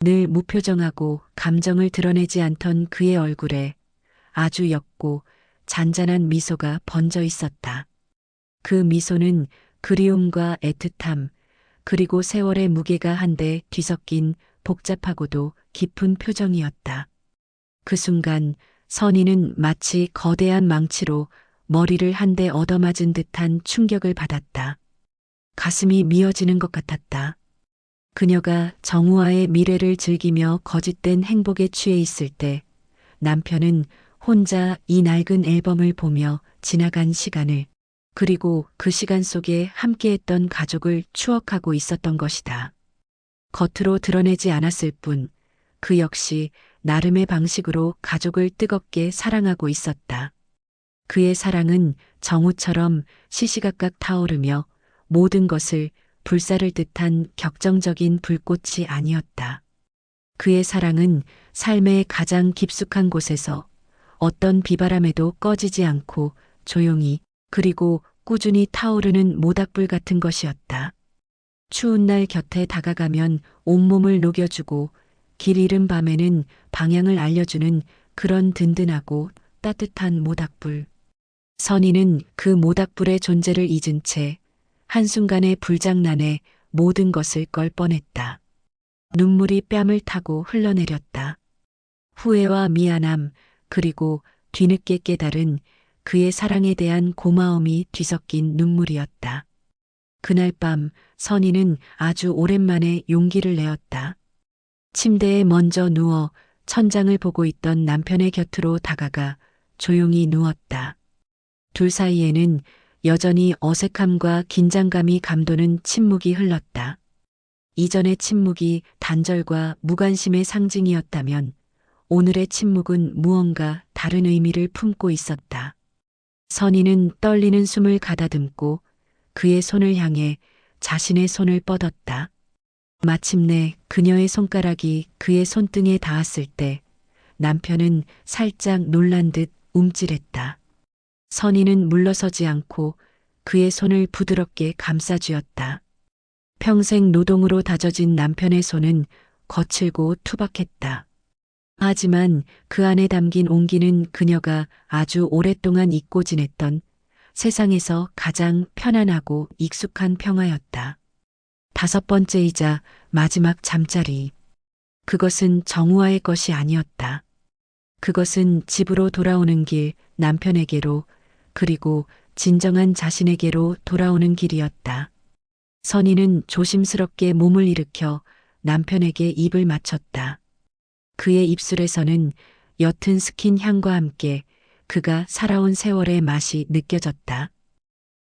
늘 무표정하고 감정을 드러내지 않던 그의 얼굴에 아주 옅고 잔잔한 미소가 번져 있었다. 그 미소는 그리움과 애틋함, 그리고 세월의 무게가 한데 뒤섞인 복잡하고도 깊은 표정이었다. 그 순간 선희는 마치 거대한 망치로 머리를 한 대 얻어맞은 듯한 충격을 받았다. 가슴이 미어지는 것 같았다. 그녀가 정우와의 미래를 즐기며 거짓된 행복에 취해 있을 때 남편은 혼자 이 낡은 앨범을 보며 지나간 시간을 그리고 그 시간 속에 함께했던 가족을 추억하고 있었던 것이다. 겉으로 드러내지 않았을 뿐 그 역시 나름의 방식으로 가족을 뜨겁게 사랑하고 있었다. 그의 사랑은 정우처럼 시시각각 타오르며 모든 것을 불사를 듯한 격정적인 불꽃이 아니었다. 그의 사랑은 삶의 가장 깊숙한 곳에서 어떤 비바람에도 꺼지지 않고 조용히 그리고 꾸준히 타오르는 모닥불 같은 것이었다. 추운 날 곁에 다가가면 온몸을 녹여주고 길 잃은 밤에는 방향을 알려주는 그런 든든하고 따뜻한 모닥불. 선희는 그 모닥불의 존재를 잊은 채 한순간의 불장난에 모든 것을 걸 뻔했다. 눈물이 뺨을 타고 흘러내렸다. 후회와 미안함, 그리고 뒤늦게 깨달은 그의 사랑에 대한 고마움이 뒤섞인 눈물이었다. 그날 밤 선희는 아주 오랜만에 용기를 내었다. 침대에 먼저 누워 천장을 보고 있던 남편의 곁으로 다가가 조용히 누웠다. 둘 사이에는 여전히 어색함과 긴장감이 감도는 침묵이 흘렀다. 이전의 침묵이 단절과 무관심의 상징이었다면 오늘의 침묵은 무언가 다른 의미를 품고 있었다. 선희는 떨리는 숨을 가다듬고 그의 손을 향해 자신의 손을 뻗었다. 마침내 그녀의 손가락이 그의 손등에 닿았을 때 남편은 살짝 놀란 듯 움찔했다. 선희는 물러서지 않고 그의 손을 부드럽게 감싸쥐었다. 평생 노동으로 다져진 남편의 손은 거칠고 투박했다. 하지만 그 안에 담긴 온기는 그녀가 아주 오랫동안 잊고 지냈던 세상에서 가장 편안하고 익숙한 평화였다. 5번째이자 마지막 잠자리. 그것은 정우와의 것이 아니었다. 그것은 집으로 돌아오는 길, 남편에게로, 그리고 진정한 자신에게로 돌아오는 길이었다. 선희는 조심스럽게 몸을 일으켜 남편에게 입을 맞췄다. 그의 입술에서는 옅은 스킨 향과 함께 그가 살아온 세월의 맛이 느껴졌다.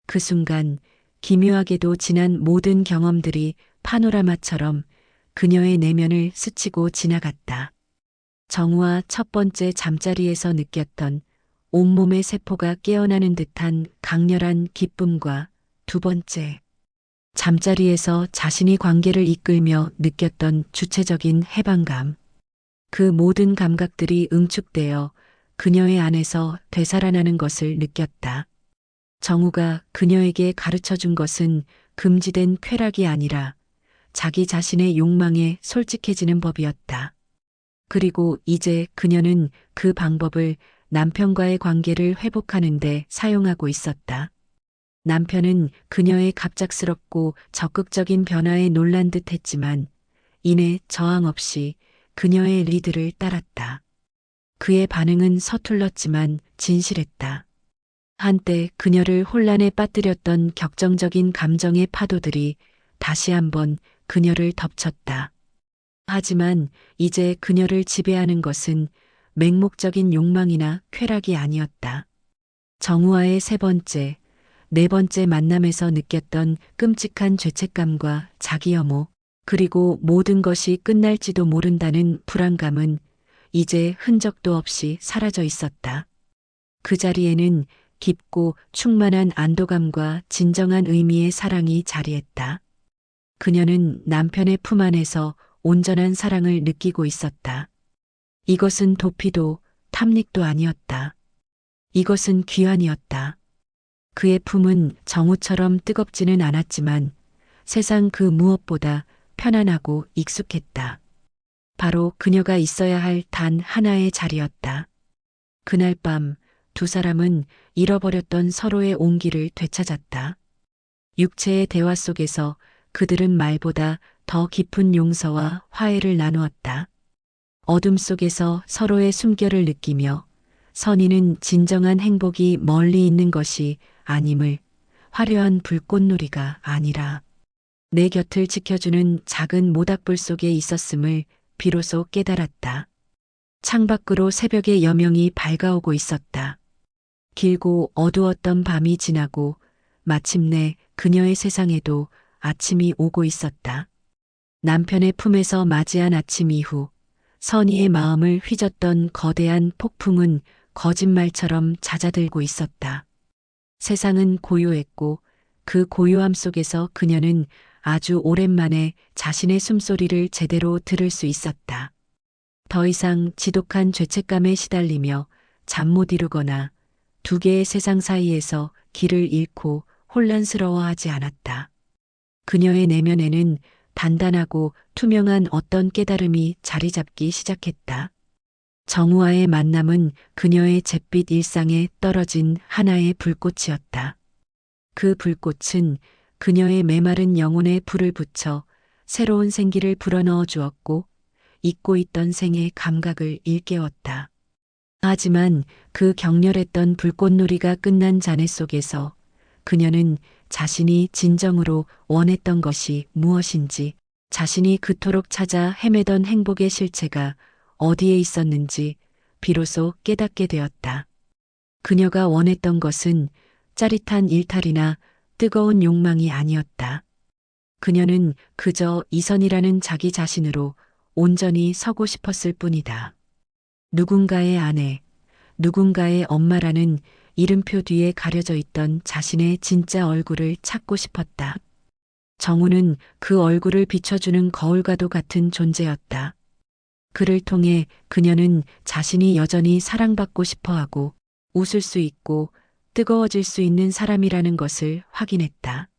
그 순간 기묘하게도 지난 모든 경험들이 파노라마처럼 그녀의 내면을 스치고 지나갔다. 정우와 첫 번째 잠자리에서 느꼈던 온몸의 세포가 깨어나는 듯한 강렬한 기쁨과 두 번째 잠자리에서 자신이 관계를 이끌며 느꼈던 주체적인 해방감. 그 모든 감각들이 응축되어 그녀의 안에서 되살아나는 것을 느꼈다. 정우가 그녀에게 가르쳐 준 것은 금지된 쾌락이 아니라 자기 자신의 욕망에 솔직해지는 법이었다. 그리고 이제 그녀는 그 방법을 남편과의 관계를 회복하는 데 사용하고 있었다. 남편은 그녀의 갑작스럽고 적극적인 변화에 놀란 듯 했지만 이내 저항 없이 그녀의 리드를 따랐다. 그의 반응은 서툴렀지만 진실했다. 한때 그녀를 혼란에 빠뜨렸던 격정적인 감정의 파도들이 다시 한번 그녀를 덮쳤다. 하지만 이제 그녀를 지배하는 것은 맹목적인 욕망이나 쾌락이 아니었다. 정우와의 세 번째, 네 번째 만남에서 느꼈던 끔찍한 죄책감과 자기 혐오, 그리고 모든 것이 끝날지도 모른다는 불안감은 이제 흔적도 없이 사라져 있었다. 그 자리에는 깊고 충만한 안도감과 진정한 의미의 사랑이 자리했다. 그녀는 남편의 품 안에서 온전한 사랑을 느끼고 있었다. 이것은 도피도 탐닉도 아니었다. 이것은 귀환이었다. 그의 품은 정우처럼 뜨겁지는 않았지만 세상 그 무엇보다 편안하고 익숙했다. 바로 그녀가 있어야 할 단 하나의 자리였다. 그날 밤 두 사람은 잃어버렸던 서로의 온기를 되찾았다. 육체의 대화 속에서 그들은 말보다 더 깊은 용서와 화해를 나누었다. 어둠 속에서 서로의 숨결을 느끼며 선희는 진정한 행복이 멀리 있는 것이 아님을, 화려한 불꽃놀이가 아니라 내 곁을 지켜주는 작은 모닥불 속에 있었음을 비로소 깨달았다. 창밖으로 새벽의 여명이 밝아오고 있었다. 길고 어두웠던 밤이 지나고 마침내 그녀의 세상에도 아침이 오고 있었다. 남편의 품에서 맞이한 아침 이후 선희의 마음을 휘젓던 거대한 폭풍은 거짓말처럼 잦아들고 있었다. 세상은 고요했고 그 고요함 속에서 그녀는 아주 오랜만에 자신의 숨소리를 제대로 들을 수 있었다. 더 이상 지독한 죄책감에 시달리며 잠 못 이루거나 두 개의 세상 사이에서 길을 잃고 혼란스러워하지 않았다. 그녀의 내면에는 단단하고 투명한 어떤 깨달음이 자리 잡기 시작했다. 정우와의 만남은 그녀의 잿빛 일상에 떨어진 하나의 불꽃이었다. 그 불꽃은 그녀의 메마른 영혼에 불을 붙여 새로운 생기를 불어넣어 주었고 잊고 있던 생의 감각을 일깨웠다. 하지만 그 격렬했던 불꽃놀이가 끝난 잔해 속에서 그녀는 자신이 진정으로 원했던 것이 무엇인지, 자신이 그토록 찾아 헤매던 행복의 실체가 어디에 있었는지 비로소 깨닫게 되었다. 그녀가 원했던 것은 짜릿한 일탈이나 뜨거운 욕망이 아니었다. 그녀는 그저 이선이라는 자기 자신으로 온전히 서고 싶었을 뿐이다. 누군가의 아내, 누군가의 엄마라는 이름표 뒤에 가려져 있던 자신의 진짜 얼굴을 찾고 싶었다. 정우는 그 얼굴을 비춰주는 거울과도 같은 존재였다. 그를 통해 그녀는 자신이 여전히 사랑받고 싶어하고 웃을 수 있고 뜨거워질 수 있는 사람이라는 것을 확인했다.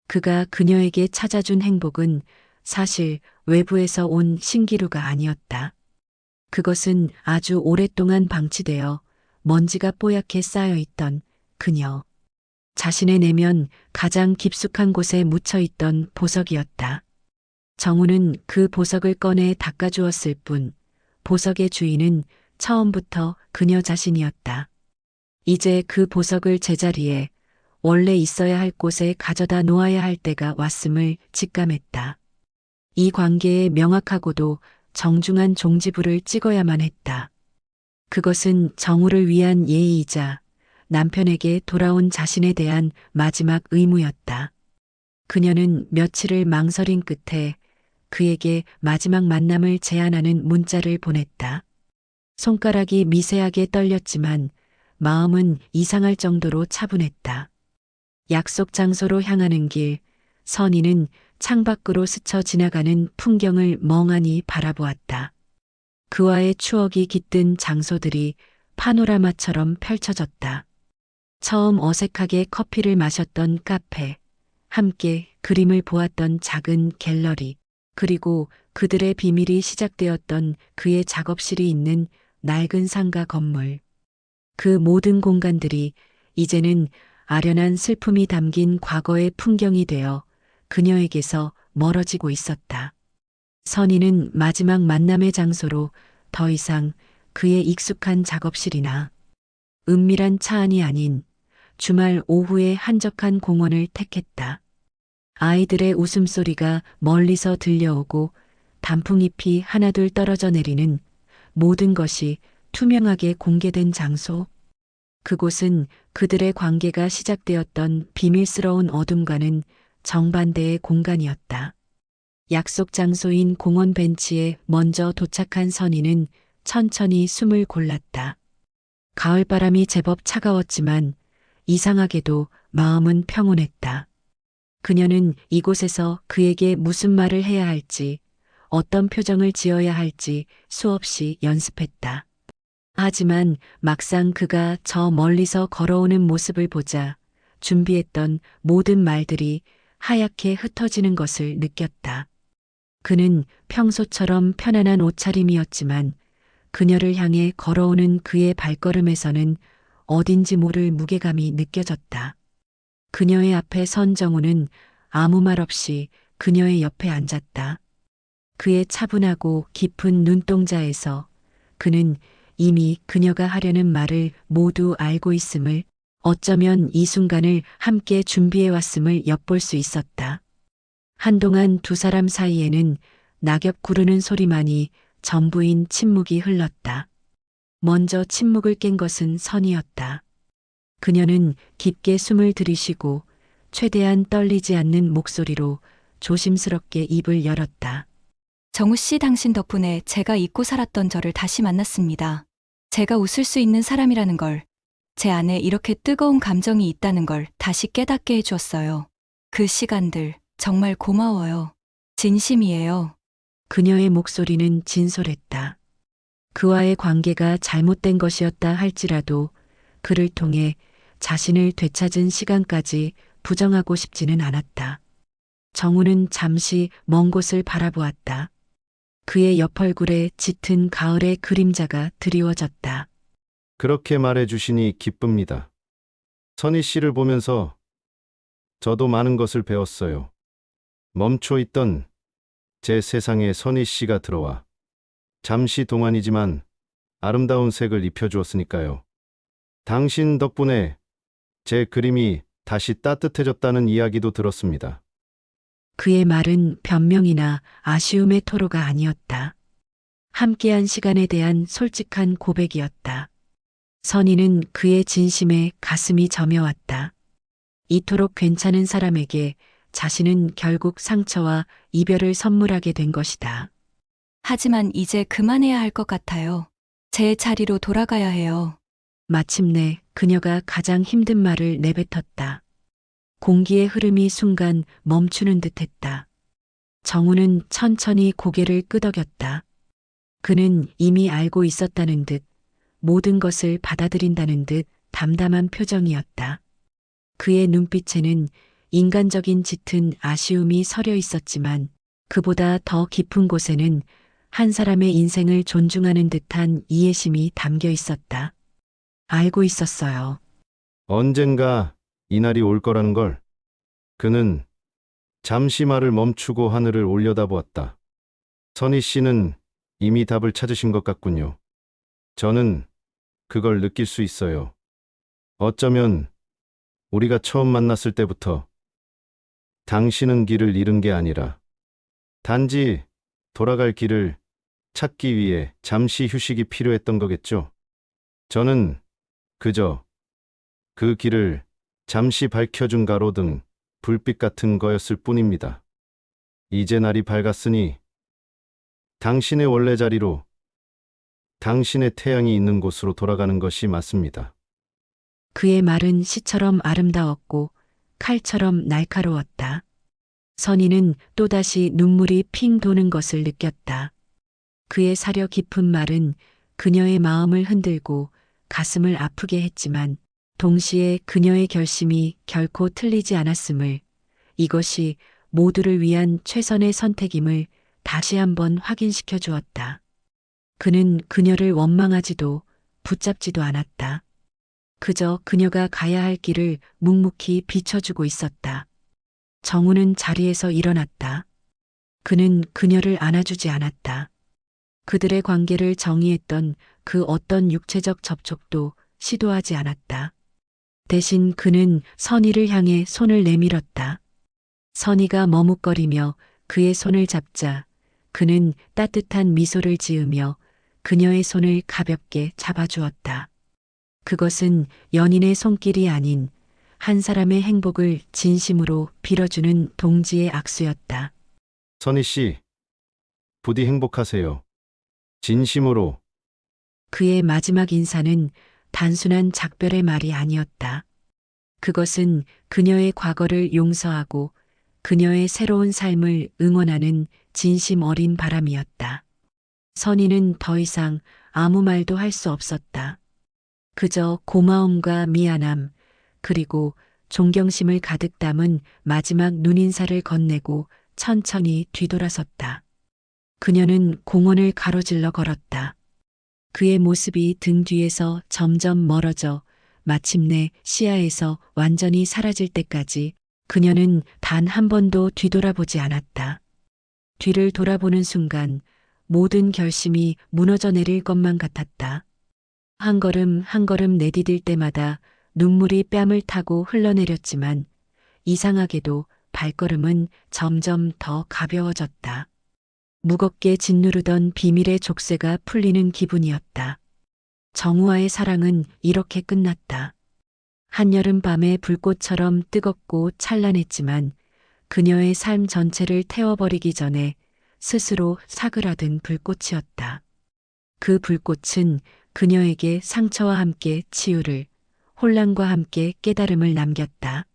그가 그녀에게 찾아준 행복은 사실 외부에서 온 신기루가 아니었다. 그것은 아주 오랫동안 방치되어 먼지가 뽀얗게 쌓여 있던 그녀. 자신의 내면 가장 깊숙한 곳에 묻혀 있던 보석이었다. 정우는 그 보석을 꺼내 닦아주었을 뿐 보석의 주인은 처음부터 그녀 자신이었다. 이제 그 보석을 제자리에 원래 있어야 할 곳에 가져다 놓아야 할 때가 왔음을 직감했다. 이 관계에 명확하고도 정중한 종지부를 찍어야만 했다. 그것은 정우를 위한 예의이자 남편에게 돌아온 자신에 대한 마지막 의무였다. 그녀는 며칠을 망설인 끝에 그에게 마지막 만남을 제안하는 문자를 보냈다. 손가락이 미세하게 떨렸지만 마음은 이상할 정도로 차분했다. 약속 장소로 향하는 길, 선희는 창밖으로 스쳐 지나가는 풍경을 멍하니 바라보았다. 그와의 추억이 깃든 장소들이 파노라마처럼 펼쳐졌다. 처음 어색하게 커피를 마셨던 카페, 함께 그림을 보았던 작은 갤러리, 그리고 그들의 비밀이 시작되었던 그의 작업실이 있는 낡은 상가 건물. 그 모든 공간들이 이제는 아련한 슬픔이 담긴 과거의 풍경이 되어 그녀에게서 멀어지고 있었다. 선희는 마지막 만남의 장소로 더 이상 그의 익숙한 작업실이나 은밀한 차 안이 아닌 주말 오후의 한적한 공원을 택했다. 아이들의 웃음소리가 멀리서 들려오고 단풍잎이 하나둘 떨어져 내리는 모든 것이 투명하게 공개된 장소. 그곳은 그들의 관계가 시작되었던 비밀스러운 어둠과는 정반대의 공간이었다. 약속 장소인 공원 벤치에 먼저 도착한 선희는 천천히 숨을 골랐다. 가을바람이 제법 차가웠지만 이상하게도 마음은 평온했다. 그녀는 이곳에서 그에게 무슨 말을 해야 할지, 어떤 표정을 지어야 할지 수없이 연습했다. 하지만 막상 그가 저 멀리서 걸어오는 모습을 보자 준비했던 모든 말들이 하얗게 흩어지는 것을 느꼈다. 그는 평소처럼 편안한 옷차림이었지만 그녀를 향해 걸어오는 그의 발걸음에서는 어딘지 모를 무게감이 느껴졌다. 그녀의 앞에 선 정우는 아무 말 없이 그녀의 옆에 앉았다. 그의 차분하고 깊은 눈동자에서 그는 이미 그녀가 하려는 말을 모두 알고 있음을, 어쩌면 이 순간을 함께 준비해왔음을 엿볼 수 있었다. 한동안 두 사람 사이에는 낙엽 구르는 소리만이 전부인 침묵이 흘렀다. 먼저 침묵을 깬 것은 선이었다. 그녀는 깊게 숨을 들이쉬고 최대한 떨리지 않는 목소리로 조심스럽게 입을 열었다. 정우 씨, 당신 덕분에 제가 잊고 살았던 저를 다시 만났습니다. 제가 웃을 수 있는 사람이라는 걸, 제 안에 이렇게 뜨거운 감정이 있다는 걸 다시 깨닫게 해주었어요. 그 시간들 정말 고마워요. 진심이에요. 그녀의 목소리는 진솔했다. 그와의 관계가 잘못된 것이었다 할지라도 그를 통해 자신을 되찾은 시간까지 부정하고 싶지는 않았다. 정우는 잠시 먼 곳을 바라보았다. 그의 옆 얼굴에 짙은 가을의 그림자가 드리워졌다. 그렇게 말해주시니 기쁩니다. 선희 씨를 보면서 저도 많은 것을 배웠어요. 멈춰 있던 제 세상에 선희 씨가 들어와 잠시 동안이지만 아름다운 색을 입혀주었으니까요. 당신 덕분에 제 그림이 다시 따뜻해졌다는 이야기도 들었습니다. 그의 말은 변명이나 아쉬움의 토로가 아니었다. 함께한 시간에 대한 솔직한 고백이었다. 선희는 그의 진심에 가슴이 저며왔다. 이토록 괜찮은 사람에게 자신은 결국 상처와 이별을 선물하게 된 것이다. 하지만 이제 그만해야 할 것 같아요. 제 자리로 돌아가야 해요. 마침내 그녀가 가장 힘든 말을 내뱉었다. 공기의 흐름이 순간 멈추는 듯했다. 정우는 천천히 고개를 끄덕였다. 그는 이미 알고 있었다는 듯, 모든 것을 받아들인다는 듯 담담한 표정이었다. 그의 눈빛에는 인간적인 짙은 아쉬움이 서려 있었지만 그보다 더 깊은 곳에는 한 사람의 인생을 존중하는 듯한 이해심이 담겨 있었다. 알고 있었어요. 언젠가 이날이 올 거라는 걸. 그는 잠시 말을 멈추고 하늘을 올려다보았다. 선희 씨는 이미 답을 찾으신 것 같군요. 저는 그걸 느낄 수 있어요. 어쩌면 우리가 처음 만났을 때부터 당신은 길을 잃은 게 아니라 단지 돌아갈 길을 찾기 위해 잠시 휴식이 필요했던 거겠죠. 저는 그저 그 길을 잠시 밝혀준 가로등, 불빛 같은 거였을 뿐입니다. 이제 날이 밝았으니 당신의 원래 자리로, 당신의 태양이 있는 곳으로 돌아가는 것이 맞습니다. 그의 말은 시처럼 아름다웠고 칼처럼 날카로웠다. 선희는 또다시 눈물이 핑 도는 것을 느꼈다. 그의 사려 깊은 말은 그녀의 마음을 흔들고 가슴을 아프게 했지만 동시에 그녀의 결심이 결코 틀리지 않았음을, 이것이 모두를 위한 최선의 선택임을 다시 한번 확인시켜 주었다. 그는 그녀를 원망하지도 붙잡지도 않았다. 그저 그녀가 가야 할 길을 묵묵히 비춰주고 있었다. 정우는 자리에서 일어났다. 그는 그녀를 안아주지 않았다. 그들의 관계를 정의했던 그 어떤 육체적 접촉도 시도하지 않았다. 대신 그는 선희를 향해 손을 내밀었다. 선희가 머뭇거리며 그의 손을 잡자 그는 따뜻한 미소를 지으며 그녀의 손을 가볍게 잡아주었다. 그것은 연인의 손길이 아닌 한 사람의 행복을 진심으로 빌어주는 동지의 악수였다. 선희 씨, 부디 행복하세요. 진심으로. 그의 마지막 인사는 단순한 작별의 말이 아니었다. 그것은 그녀의 과거를 용서하고 그녀의 새로운 삶을 응원하는 진심 어린 바람이었다. 선희는 더 이상 아무 말도 할 수 없었다. 그저 고마움과 미안함, 그리고 존경심을 가득 담은 마지막 눈인사를 건네고 천천히 뒤돌아섰다. 그녀는 공원을 가로질러 걸었다. 그의 모습이 등 뒤에서 점점 멀어져 마침내 시야에서 완전히 사라질 때까지 그녀는 단 한 번도 뒤돌아보지 않았다. 뒤를 돌아보는 순간 모든 결심이 무너져 내릴 것만 같았다. 한 걸음 한 걸음 내디딜 때마다 눈물이 뺨을 타고 흘러내렸지만 이상하게도 발걸음은 점점 더 가벼워졌다. 무겁게 짓누르던 비밀의 족쇄가 풀리는 기분이었다. 정우와의 사랑은 이렇게 끝났다. 한여름 밤의 불꽃처럼 뜨겁고 찬란했지만 그녀의 삶 전체를 태워버리기 전에 스스로 사그라든 불꽃이었다. 그 불꽃은 그녀에게 상처와 함께 치유를, 혼란과 함께 깨달음을 남겼다.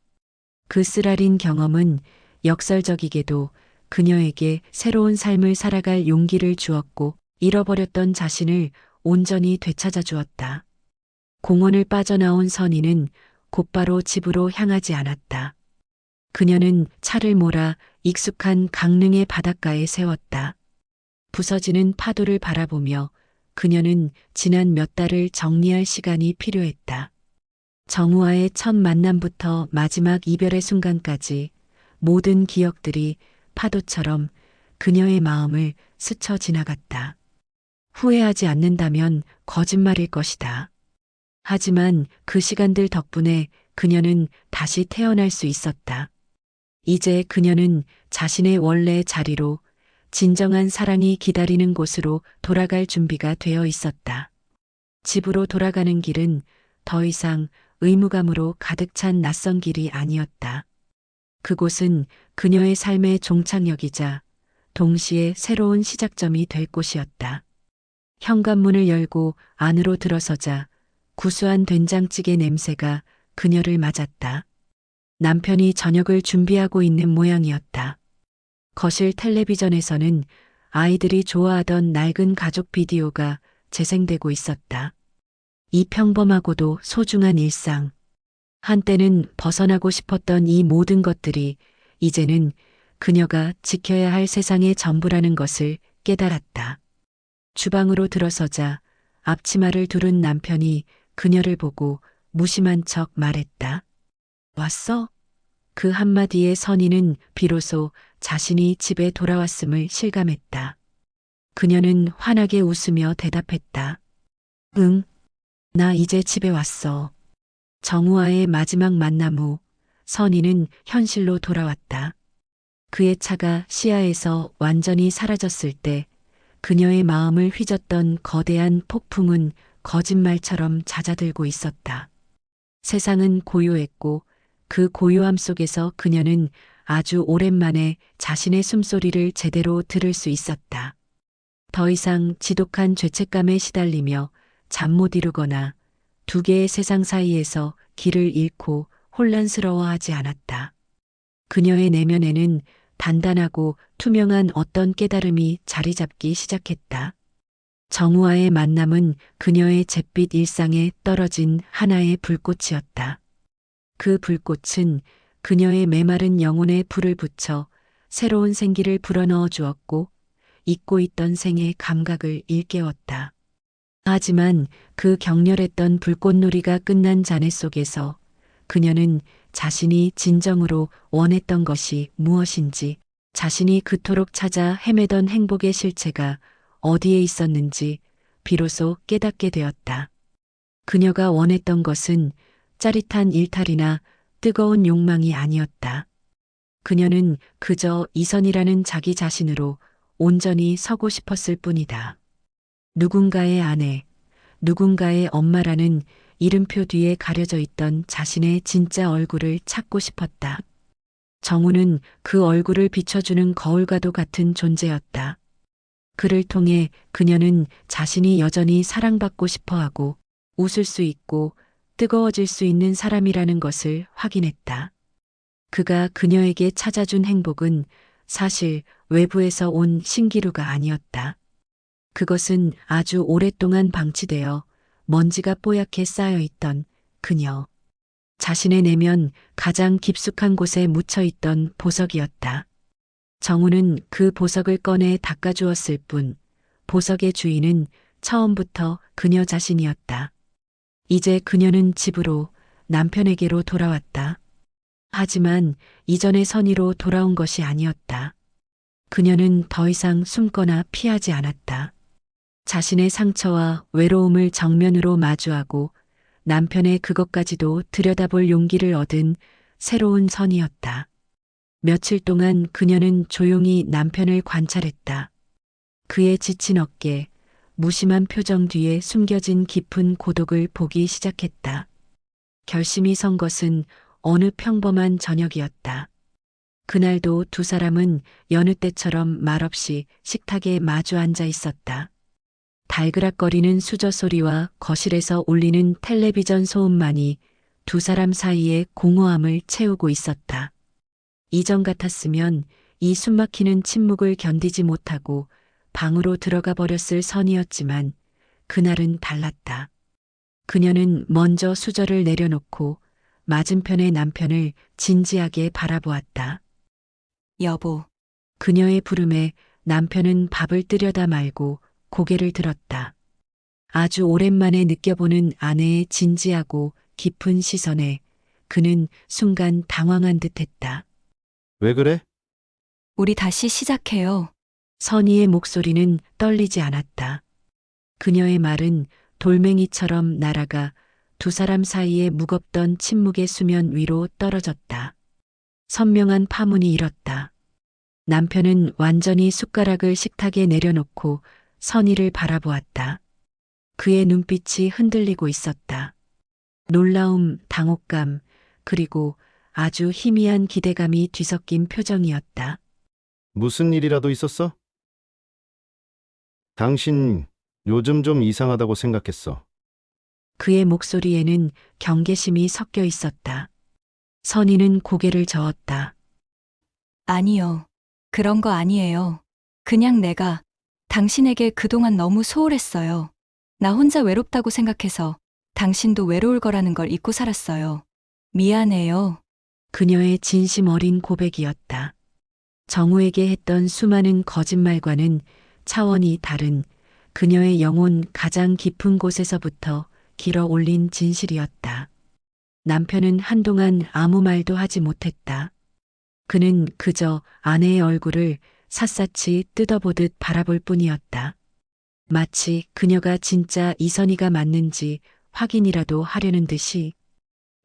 그 쓰라린 경험은 역설적이게도 그녀에게 새로운 삶을 살아갈 용기를 주었고 잃어버렸던 자신을 온전히 되찾아 주었다. 공원을 빠져나온 선희는 곧바로 집으로 향하지 않았다. 그녀는 차를 몰아 익숙한 강릉의 바닷가에 세웠다. 부서지는 파도를 바라보며 그녀는 지난 몇 달을 정리할 시간이 필요했다. 정우와의 첫 만남부터 마지막 이별의 순간까지 모든 기억들이 파도처럼 그녀의 마음을 스쳐 지나갔다. 후회하지 않는다면 거짓말일 것이다. 하지만 그 시간들 덕분에 그녀는 다시 태어날 수 있었다. 이제 그녀는 자신의 원래 자리로, 진정한 사랑이 기다리는 곳으로 돌아갈 준비가 되어 있었다. 집으로 돌아가는 길은 더 이상 의무감으로 가득 찬 낯선 길이 아니었다. 그곳은 그녀의 삶의 종착역이자 동시에 새로운 시작점이 될 곳이었다. 현관문을 열고 안으로 들어서자 구수한 된장찌개 냄새가 그녀를 맞았다. 남편이 저녁을 준비하고 있는 모양이었다. 거실 텔레비전에서는 아이들이 좋아하던 낡은 가족 비디오가 재생되고 있었다. 이 평범하고도 소중한 일상. 한때는 벗어나고 싶었던 이 모든 것들이 이제는 그녀가 지켜야 할 세상의 전부라는 것을 깨달았다. 주방으로 들어서자 앞치마를 두른 남편이 그녀를 보고 무심한 척 말했다. 왔어? 그 한마디에 선희는 비로소 자신이 집에 돌아왔음을 실감했다. 그녀는 환하게 웃으며 대답했다. 응, 나 이제 집에 왔어. 정우와의 마지막 만남 후 선희는 현실로 돌아왔다. 그의 차가 시야에서 완전히 사라졌을 때 그녀의 마음을 휘젓던 거대한 폭풍은 거짓말처럼 잦아들고 있었다. 세상은 고요했고 그 고요함 속에서 그녀는 아주 오랜만에 자신의 숨소리를 제대로 들을 수 있었다. 더 이상 지독한 죄책감에 시달리며 잠 못 이루거나 두 개의 세상 사이에서 길을 잃고 혼란스러워하지 않았다. 그녀의 내면에는 단단하고 투명한 어떤 깨달음이 자리 잡기 시작했다. 정우와의 만남은 그녀의 잿빛 일상에 떨어진 하나의 불꽃이었다. 그 불꽃은 그녀의 메마른 영혼에 불을 붙여 새로운 생기를 불어넣어 주었고 잊고 있던 생의 감각을 일깨웠다. 하지만 그 격렬했던 불꽃놀이가 끝난 잔해 속에서 그녀는 자신이 진정으로 원했던 것이 무엇인지, 자신이 그토록 찾아 헤매던 행복의 실체가 어디에 있었는지 비로소 깨닫게 되었다. 그녀가 원했던 것은 짜릿한 일탈이나 뜨거운 욕망이 아니었다. 그녀는 그저 이선이라는 자기 자신으로 온전히 서고 싶었을 뿐이다. 누군가의 아내, 누군가의 엄마라는 이름표 뒤에 가려져 있던 자신의 진짜 얼굴을 찾고 싶었다. 정우는 그 얼굴을 비춰주는 거울과도 같은 존재였다. 그를 통해 그녀는 자신이 여전히 사랑받고 싶어 하고 웃을 수 있고 뜨거워질 수 있는 사람이라는 것을 확인했다. 그가 그녀에게 찾아준 행복은 사실 외부에서 온 신기루가 아니었다. 그것은 아주 오랫동안 방치되어 먼지가 뽀얗게 쌓여 있던 그녀 자신의 내면 가장 깊숙한 곳에 묻혀 있던 보석이었다. 정우는 그 보석을 꺼내 닦아주었을 뿐 보석의 주인은 처음부터 그녀 자신이었다. 이제 그녀는 집으로 남편에게로 돌아왔다. 하지만 이전의 선의로 돌아온 것이 아니었다. 그녀는 더 이상 숨거나 피하지 않았다. 자신의 상처와 외로움을 정면으로 마주하고 남편의 그것까지도 들여다볼 용기를 얻은 새로운 선이었다. 며칠 동안 그녀는 조용히 남편을 관찰했다. 그의 지친 어깨, 무심한 표정 뒤에 숨겨진 깊은 고독을 보기 시작했다. 결심이 선 것은 어느 평범한 저녁이었다. 그날도 두 사람은 여느 때처럼 말없이 식탁에 마주 앉아 있었다. 달그락거리는 수저 소리와 거실에서 울리는 텔레비전 소음만이 두 사람 사이의 공허함을 채우고 있었다. 이전 같았으면 이 숨막히는 침묵을 견디지 못하고 방으로 들어가 버렸을 선이었지만 그날은 달랐다. 그녀는 먼저 수저를 내려놓고 맞은편의 남편을 진지하게 바라보았다. 여보, 그녀의 부름에 남편은 밥을 뜨려다 말고 고개를 들었다. 아주 오랜만에 느껴보는 아내의 진지하고 깊은 시선에 그는 순간 당황한 듯했다. 왜 그래? 우리 다시 시작해요. 선희의 목소리는 떨리지 않았다. 그녀의 말은 돌멩이처럼 날아가 두 사람 사이에 무겁던 침묵의 수면 위로 떨어졌다. 선명한 파문이 일었다. 남편은 완전히 숟가락을 식탁에 내려놓고 선희를 바라보았다. 그의 눈빛이 흔들리고 있었다. 놀라움, 당혹감, 그리고 아주 희미한 기대감이 뒤섞인 표정이었다. 무슨 일이라도 있었어? 당신 요즘 좀 이상하다고 생각했어. 그의 목소리에는 경계심이 섞여 있었다. 선희는 고개를 저었다. 아니요. 그런 거 아니에요. 그냥 내가 당신에게 그동안 너무 소홀했어요. 나 혼자 외롭다고 생각해서 당신도 외로울 거라는 걸 잊고 살았어요. 미안해요. 그녀의 진심 어린 고백이었다. 정우에게 했던 수많은 거짓말과는 차원이 다른 그녀의 영혼 가장 깊은 곳에서부터 길어 올린 진실이었다. 남편은 한동안 아무 말도 하지 못했다. 그는 그저 아내의 얼굴을 샅샅이 뜯어보듯 바라볼 뿐이었다. 마치 그녀가 진짜 이선희가 맞는지 확인이라도 하려는 듯이.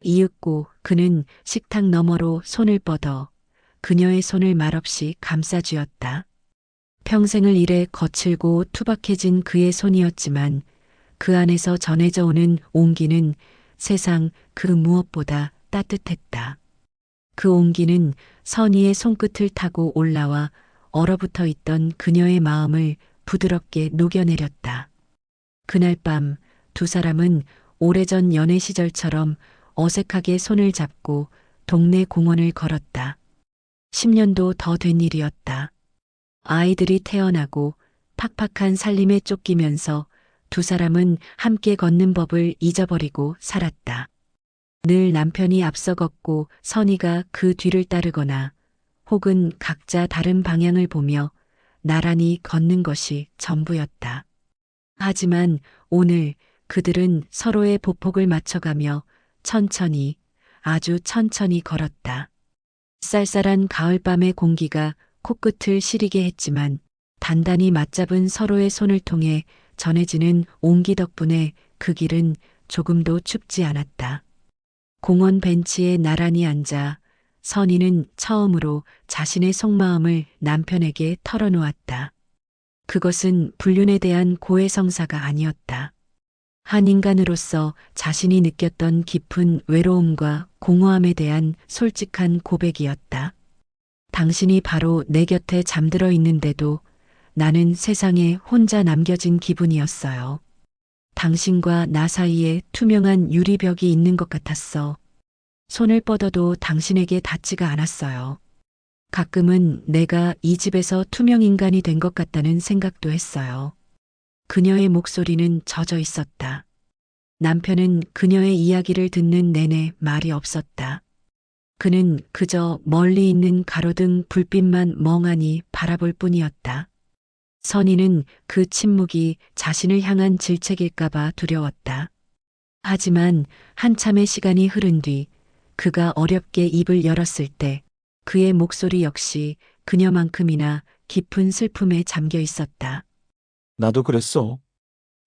이윽고 그는 식탁 너머로 손을 뻗어 그녀의 손을 말없이 감싸쥐었다. 평생을 일해 거칠고 투박해진 그의 손이었지만 그 안에서 전해져 오는 온기는 세상 그 무엇보다 따뜻했다. 그 온기는 선희의 손끝을 타고 올라와 얼어붙어 있던 그녀의 마음을 부드럽게 녹여내렸다. 그날 밤 두 사람은 오래전 연애 시절처럼 어색하게 손을 잡고 동네 공원을 걸었다. 10년도 더 된 일이었다. 아이들이 태어나고 팍팍한 살림에 쫓기면서 두 사람은 함께 걷는 법을 잊어버리고 살았다. 늘 남편이 앞서 걷고 선희가 그 뒤를 따르거나 혹은 각자 다른 방향을 보며 나란히 걷는 것이 전부였다. 하지만 오늘 그들은 서로의 보폭을 맞춰가며 천천히, 아주 천천히 걸었다. 쌀쌀한 가을밤의 공기가 코끝을 시리게 했지만 단단히 맞잡은 서로의 손을 통해 전해지는 온기 덕분에 그 길은 조금도 춥지 않았다. 공원 벤치에 나란히 앉아 선희는 처음으로 자신의 속마음을 남편에게 털어놓았다. 그것은 불륜에 대한 고해성사가 아니었다. 한 인간으로서 자신이 느꼈던 깊은 외로움과 공허함에 대한 솔직한 고백이었다. 당신이 바로 내 곁에 잠들어 있는데도 나는 세상에 혼자 남겨진 기분이었어요. 당신과 나 사이에 투명한 유리벽이 있는 것 같았어. 손을 뻗어도 당신에게 닿지가 않았어요. 가끔은 내가 이 집에서 투명 인간이 된 것 같다는 생각도 했어요. 그녀의 목소리는 젖어 있었다. 남편은 그녀의 이야기를 듣는 내내 말이 없었다. 그는 그저 멀리 있는 가로등 불빛만 멍하니 바라볼 뿐이었다. 선희는 그 침묵이 자신을 향한 질책일까봐 두려웠다. 하지만 한참의 시간이 흐른 뒤 그가 어렵게 입을 열었을 때 그의 목소리 역시 그녀만큼이나 깊은 슬픔에 잠겨 있었다. 나도 그랬어.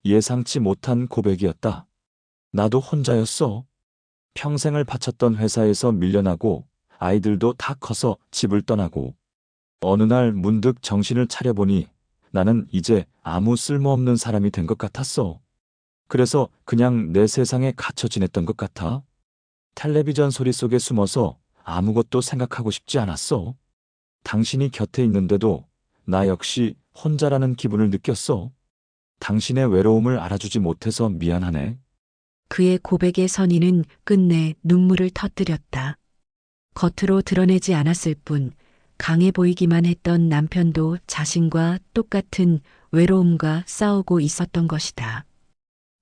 예상치 못한 고백이었다. 나도 혼자였어. 평생을 바쳤던 회사에서 밀려나고 아이들도 다 커서 집을 떠나고 어느 날 문득 정신을 차려보니 나는 이제 아무 쓸모없는 사람이 된 것 같았어. 그래서 그냥 내 세상에 갇혀 지냈던 것 같아. 텔레비전 소리 속에 숨어서 아무것도 생각하고 싶지 않았어. 당신이 곁에 있는데도 나 역시 혼자라는 기분을 느꼈어. 당신의 외로움을 알아주지 못해서 미안하네. 그의 고백에 선희는 끝내 눈물을 터뜨렸다. 겉으로 드러내지 않았을 뿐 강해 보이기만 했던 남편도 자신과 똑같은 외로움과 싸우고 있었던 것이다.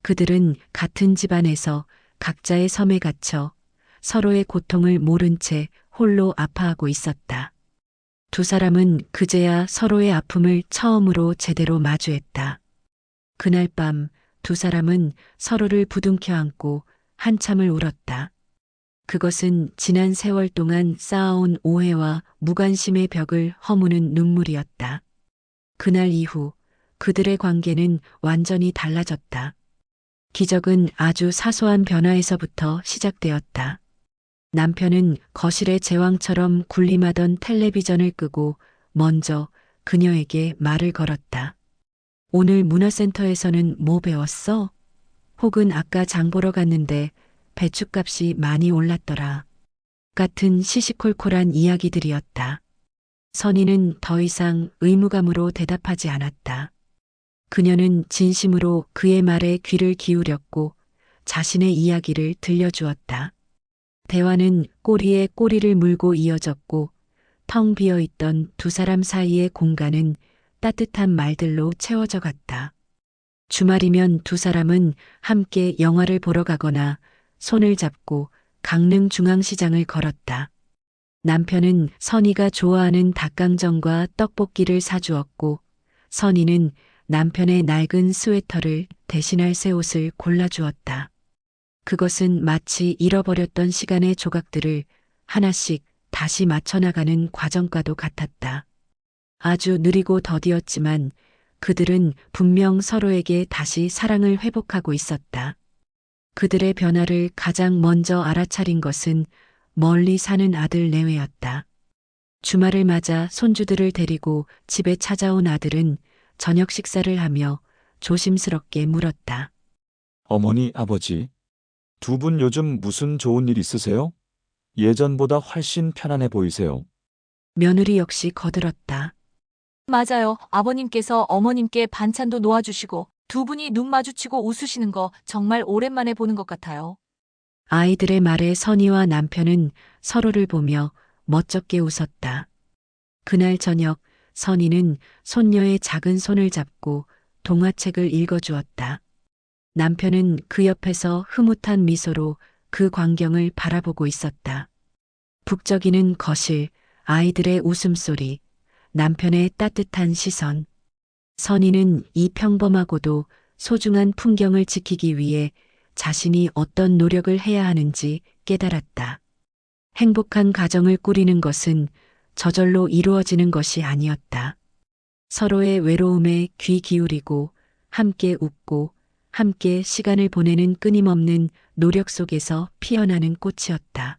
그들은 같은 집안에서 각자의 섬에 갇혀 서로의 고통을 모른 채 홀로 아파하고 있었다. 두 사람은 그제야 서로의 아픔을 처음으로 제대로 마주했다. 그날 밤 두 사람은 서로를 부둥켜 안고 한참을 울었다. 그것은 지난 세월 동안 쌓아온 오해와 무관심의 벽을 허무는 눈물이었다. 그날 이후 그들의 관계는 완전히 달라졌다. 기적은 아주 사소한 변화에서부터 시작되었다. 남편은 거실의 제왕처럼 군림하던 텔레비전을 끄고 먼저 그녀에게 말을 걸었다. 오늘 문화센터에서는 뭐 배웠어? 혹은 아까 장 보러 갔는데 배춧값이 많이 올랐더라. 같은 시시콜콜한 이야기들이었다. 선희는 더 이상 의무감으로 대답하지 않았다. 그녀는 진심으로 그의 말에 귀를 기울였고 자신의 이야기를 들려주었다. 대화는 꼬리에 꼬리를 물고 이어졌고 텅 비어 있던 두 사람 사이의 공간은 따뜻한 말들로 채워져 갔다. 주말이면 두 사람은 함께 영화를 보러 가거나 손을 잡고 강릉 중앙시장을 걸었다. 남편은 선희가 좋아하는 닭강정과 떡볶이를 사주었고 선희는 남편의 낡은 스웨터를 대신할 새 옷을 골라주었다. 그것은 마치 잃어버렸던 시간의 조각들을 하나씩 다시 맞춰나가는 과정과도 같았다. 아주 느리고 더디었지만 그들은 분명 서로에게 다시 사랑을 회복하고 있었다. 그들의 변화를 가장 먼저 알아차린 것은 멀리 사는 아들 내외였다. 주말을 맞아 손주들을 데리고 집에 찾아온 아들은 저녁 식사를 하며 조심스럽게 물었다. 어머니, 아버지, 두 분 요즘 무슨 좋은 일 있으세요? 예전보다 훨씬 편안해 보이세요. 며느리 역시 거들었다. 맞아요. 아버님께서 어머님께 반찬도 놓아주시고 두 분이 눈 마주치고 웃으시는 거 정말 오랜만에 보는 것 같아요. 아이들의 말에 선희와 남편은 서로를 보며 멋쩍게 웃었다. 그날 저녁 선희는 손녀의 작은 손을 잡고 동화책을 읽어주었다. 남편은 그 옆에서 흐뭇한 미소로 그 광경을 바라보고 있었다. 북적이는 거실, 아이들의 웃음소리, 남편의 따뜻한 시선. 선희는 이 평범하고도 소중한 풍경을 지키기 위해 자신이 어떤 노력을 해야 하는지 깨달았다. 행복한 가정을 꾸리는 것은 저절로 이루어지는 것이 아니었다. 서로의 외로움에 귀 기울이고 함께 웃고 함께 시간을 보내는 끊임없는 노력 속에서 피어나는 꽃이었다.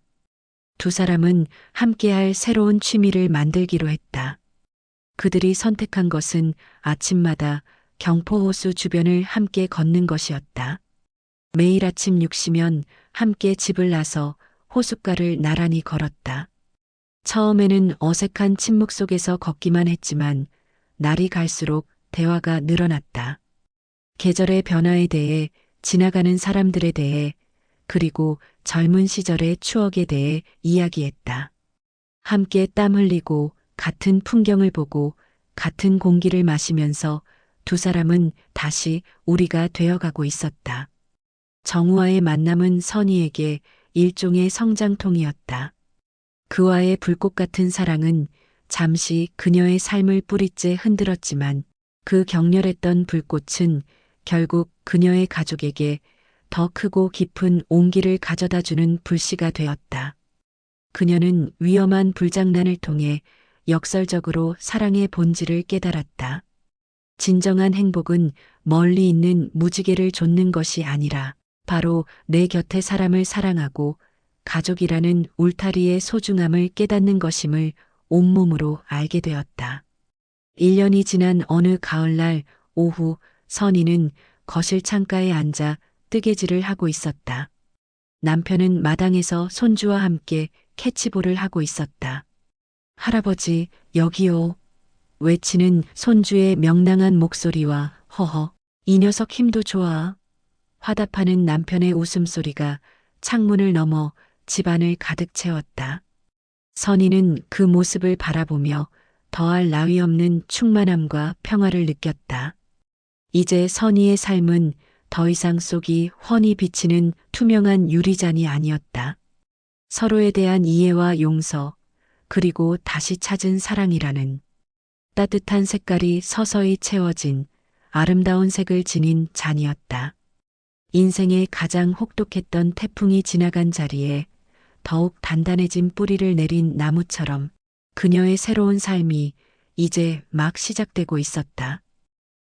두 사람은 함께할 새로운 취미를 만들기로 했다. 그들이 선택한 것은 아침마다 경포호수 주변을 함께 걷는 것이었다. 매일 아침 6시면 함께 집을 나서 호숫가를 나란히 걸었다. 처음에는 어색한 침묵 속에서 걷기만 했지만 날이 갈수록 대화가 늘어났다. 계절의 변화에 대해, 지나가는 사람들에 대해, 그리고 젊은 시절의 추억에 대해 이야기했다. 함께 땀 흘리고 같은 풍경을 보고 같은 공기를 마시면서 두 사람은 다시 우리가 되어가고 있었다. 정우와의 만남은 선희에게 일종의 성장통이었다. 그와의 불꽃 같은 사랑은 잠시 그녀의 삶을 뿌리째 흔들었지만 그 격렬했던 불꽃은 결국 그녀의 가족에게 더 크고 깊은 온기를 가져다주는 불씨가 되었다. 그녀는 위험한 불장난을 통해 역설적으로 사랑의 본질을 깨달았다. 진정한 행복은 멀리 있는 무지개를 좇는 것이 아니라 바로 내 곁의 사람을 사랑하고 가족이라는 울타리의 소중함을 깨닫는 것임을 온몸으로 알게 되었다. 1년이 지난 어느 가을날 오후 선희는 거실 창가에 앉아 뜨개질을 하고 있었다. 남편은 마당에서 손주와 함께 캐치볼을 하고 있었다. 할아버지, 여기요. 외치는 손주의 명랑한 목소리와 허허, 이 녀석 힘도 좋아. 화답하는 남편의 웃음소리가 창문을 넘어 집안을 가득 채웠다. 선희는 그 모습을 바라보며 더할 나위 없는 충만함과 평화를 느꼈다. 이제 선희의 삶은 더 이상 속이 훤히 비치는 투명한 유리잔이 아니었다. 서로에 대한 이해와 용서, 그리고 다시 찾은 사랑이라는 따뜻한 색깔이 서서히 채워진 아름다운 색을 지닌 잔이었다. 인생의 가장 혹독했던 태풍이 지나간 자리에 더욱 단단해진 뿌리를 내린 나무처럼 그녀의 새로운 삶이 이제 막 시작되고 있었다.